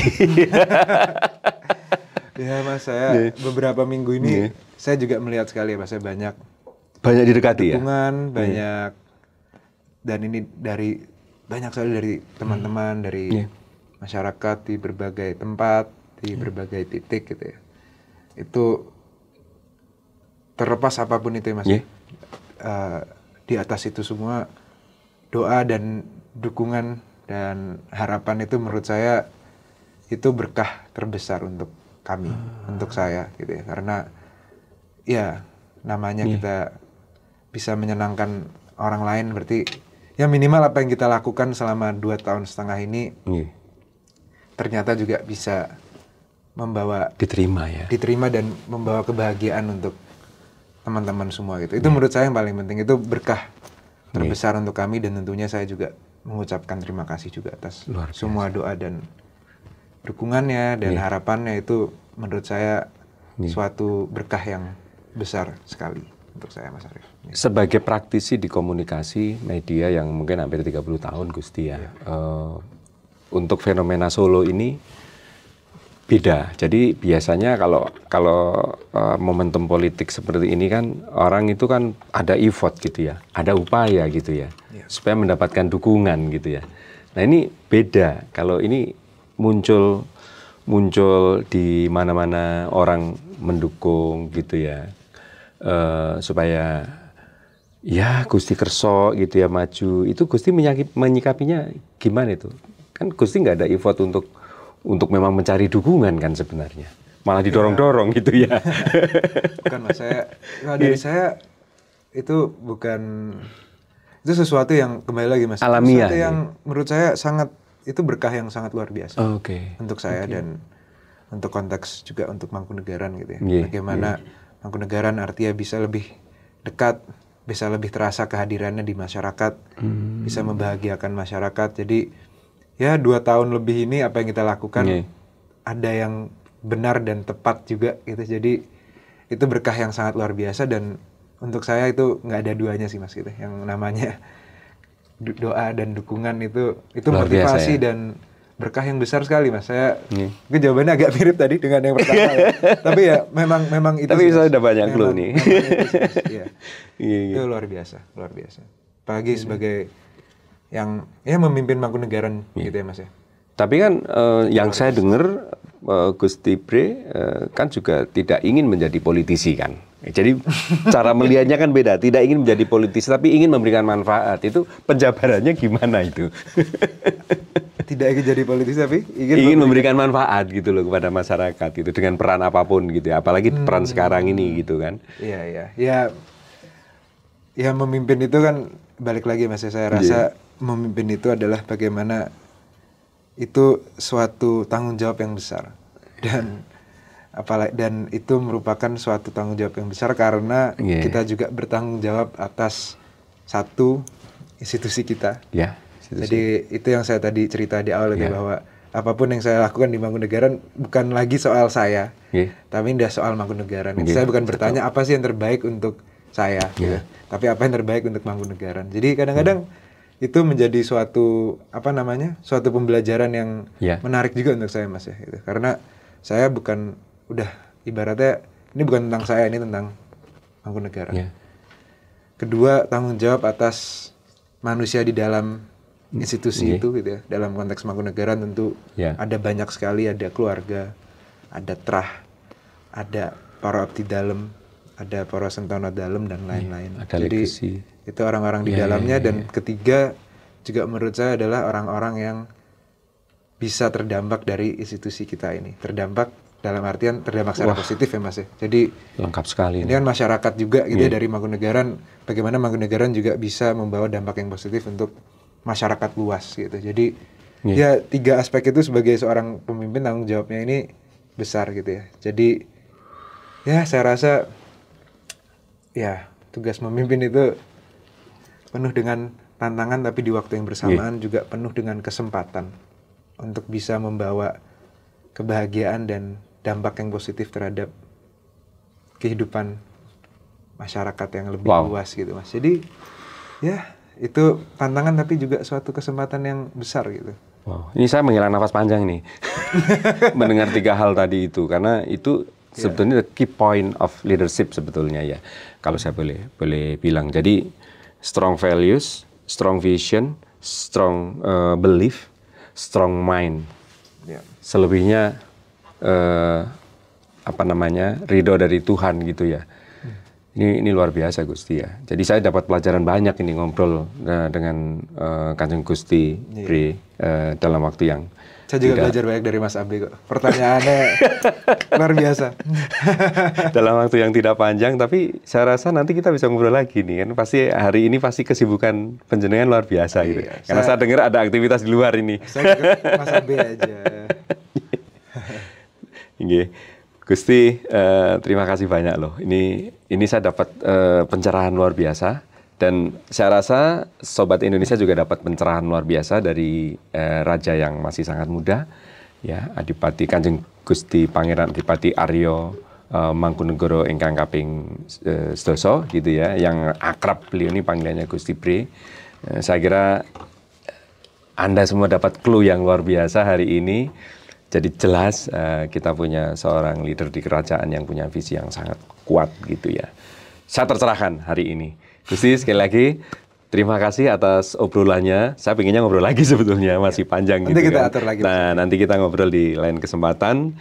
Ya Mas, saya beberapa minggu ini saya juga melihat sekali Mas, saya banyak didekati ya. Dukungan, banyak dan ini banyak sekali dari teman-teman, dari masyarakat di berbagai tempat, di berbagai titik gitu ya. Itu terlepas apapun itu ya Mas. Di atas itu semua doa dan dukungan dan harapan itu menurut saya itu berkah terbesar untuk kami, untuk saya gitu ya. Karena ya namanya kita bisa menyenangkan orang lain, berarti ya minimal apa yang kita lakukan selama 2,5 tahun ini ternyata juga bisa membawa diterima dan membawa kebahagiaan untuk teman-teman semua gitu. Itu menurut saya yang paling penting, itu berkah terbesar untuk kami, dan tentunya saya juga mengucapkan terima kasih juga atas semua doa dan dukungannya dan harapannya. Itu menurut saya suatu berkah yang besar sekali untuk saya Mas Arief. Sebagai praktisi di komunikasi media yang mungkin hampir 30 tahun Gusti ya, untuk fenomena Solo ini beda. Jadi biasanya kalau momentum politik seperti ini kan orang itu kan ada effort gitu ya, ada upaya gitu ya, supaya mendapatkan dukungan gitu ya. Nah ini beda, kalau ini muncul di mana-mana orang mendukung gitu ya, supaya ya Gusti kerso gitu ya maju. Itu Gusti menyikapinya gimana itu? Kan Gusti nggak ada effort untuk memang mencari dukungan kan sebenarnya, malah didorong-dorong gitu ya. Bukan Mas, dari saya itu bukan, itu sesuatu yang kembali lagi Mas, alamiah, sesuatu yang menurut saya itu berkah yang sangat luar biasa untuk saya dan untuk konteks juga untuk Mangkunegaran gitu ya. Bagaimana Mangkunegaran artinya bisa lebih dekat, bisa lebih terasa kehadirannya di masyarakat, bisa membahagiakan masyarakat. Jadi ya 2 tahun lebih ini apa yang kita lakukan ada yang benar dan tepat juga gitu. Jadi itu berkah yang sangat luar biasa, dan untuk saya itu nggak ada duanya sih Mas gitu. Yang namanya doa dan dukungan itu motivasi dan berkah yang besar sekali Mas. Saya mungkin jawabannya agak mirip tadi dengan yang pertama ya. Tapi ya memang itu. Tapi saya udah banyak clue nih. Itu luar biasa. Apalagi sebagai yang memimpin Mangkunegaran gitu ya Mas ya. Tapi kan yang saya dengar Gusti Bre kan juga tidak ingin menjadi politisi kan. Jadi cara melihatnya kan beda, tidak ingin menjadi politisi tapi ingin memberikan manfaat. Itu penjabarannya gimana itu? Tidak ingin jadi politisi tapi ingin memberikan manfaat gitu loh kepada masyarakat gitu dengan peran apapun gitu ya. Apalagi peran sekarang ini gitu kan. Iya. Ya memimpin itu kan balik lagi Mas, saya rasa memimpin itu adalah bagaimana itu suatu tanggung jawab yang besar, dan itu merupakan suatu tanggung jawab yang besar karena kita juga bertanggung jawab atas satu institusi kita. Jadi itu yang saya tadi cerita di awal itu bahwa apapun yang saya lakukan di Mangkunegaran bukan lagi soal saya, tapi udah soal Mangkunegaran. Saya bukan bertanya apa sih yang terbaik untuk saya, tapi apa yang terbaik untuk Mangkunegaran. Jadi kadang-kadang itu menjadi suatu suatu pembelajaran yang menarik juga untuk saya Mas ya. Gitu. Karena saya bukan ibaratnya ini bukan tentang saya, ini tentang Mangkunegaran. Kedua, tanggung jawab atas manusia di dalam institusi itu gitu ya. Dalam konteks Mangkunegaran tentu ada banyak sekali, ada keluarga, ada trah, ada para abdi dalem, ada para sentono dalem dan lain-lain. Jadi itu orang-orang di dalamnya. Dan ketiga juga menurut saya adalah orang-orang yang bisa terdampak dari institusi kita ini. Terdampak dalam artian terdampak secara positif ya Mas ya. Jadi lengkap sekali. Ini kan masyarakat juga gitu ya dari Mangkunegaran. Bagaimana Mangkunegaran juga bisa membawa dampak yang positif untuk masyarakat luas gitu. Jadi ya 3 aspek itu sebagai seorang pemimpin tanggung jawabnya ini besar gitu ya. Jadi ya saya rasa ya tugas memimpin itu penuh dengan tantangan, tapi di waktu yang bersamaan juga penuh dengan kesempatan untuk bisa membawa kebahagiaan dan dampak yang positif terhadap kehidupan masyarakat yang lebih luas gitu Mas. Jadi ya itu tantangan tapi juga suatu kesempatan yang besar gitu. Ini saya menghela nafas panjang nih mendengar 3 hal tadi itu, karena itu sebetulnya the key point of leadership sebetulnya ya, kalau saya boleh bilang. Jadi strong values, strong vision, strong belief, strong mind. Selebihnya ridho dari Tuhan gitu ya. Ini luar biasa Gusti ya. Jadi saya dapat pelajaran banyak ini ngobrol dengan Kanjeng Gusti Bre dalam waktu yang saya juga belajar banyak dari Mas Abe kok. Pertanyaannya luar biasa. Dalam waktu yang tidak panjang, tapi saya rasa nanti kita bisa ngobrol lagi nih kan. Pasti hari ini pasti kesibukan panjenengan luar biasa gitu. Karena saya dengar ada aktivitas di luar ini. Saya ke Mas Abe aja. Gusti, terima kasih banyak loh. Ini saya dapat pencerahan luar biasa, dan saya rasa Sobat Indonesia juga dapat pencerahan luar biasa dari raja yang masih sangat muda, ya, Adipati Kanjeng Gusti Pangeran Adipati Aryo Mangkunegoro ingkang kaping 12 gitu ya, yang akrab beliau ini panggilannya Gusti Bre. Saya kira Anda semua dapat clue yang luar biasa hari ini. Jadi jelas kita punya seorang leader di kerajaan yang punya visi yang sangat kuat gitu ya. Saya tercerahkan hari ini. Gusti, sekali lagi terima kasih atas obrolannya. Saya pengennya ngobrol lagi sebetulnya, masih panjang nanti gitu kita kan. Atur lagi. Nah, nanti kita ngobrol di lain kesempatan.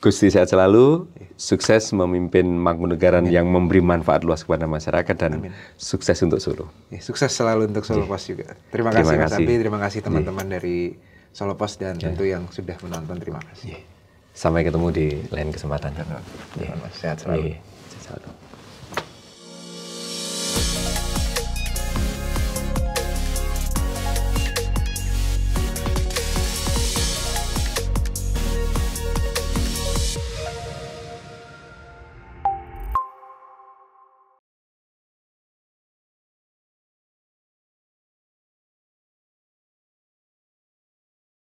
Gusti sehat selalu, sukses memimpin Mangkunegaran yang memberi manfaat luas kepada masyarakat, dan sukses untuk Solo. Sukses selalu untuk Solo Pos juga. Terima kasih Mas Abi, terima kasih teman-teman dari Solo Pos dan tentu yang sudah menonton, terima kasih. Sampai ketemu di lain kesempatan. Sehat selalu.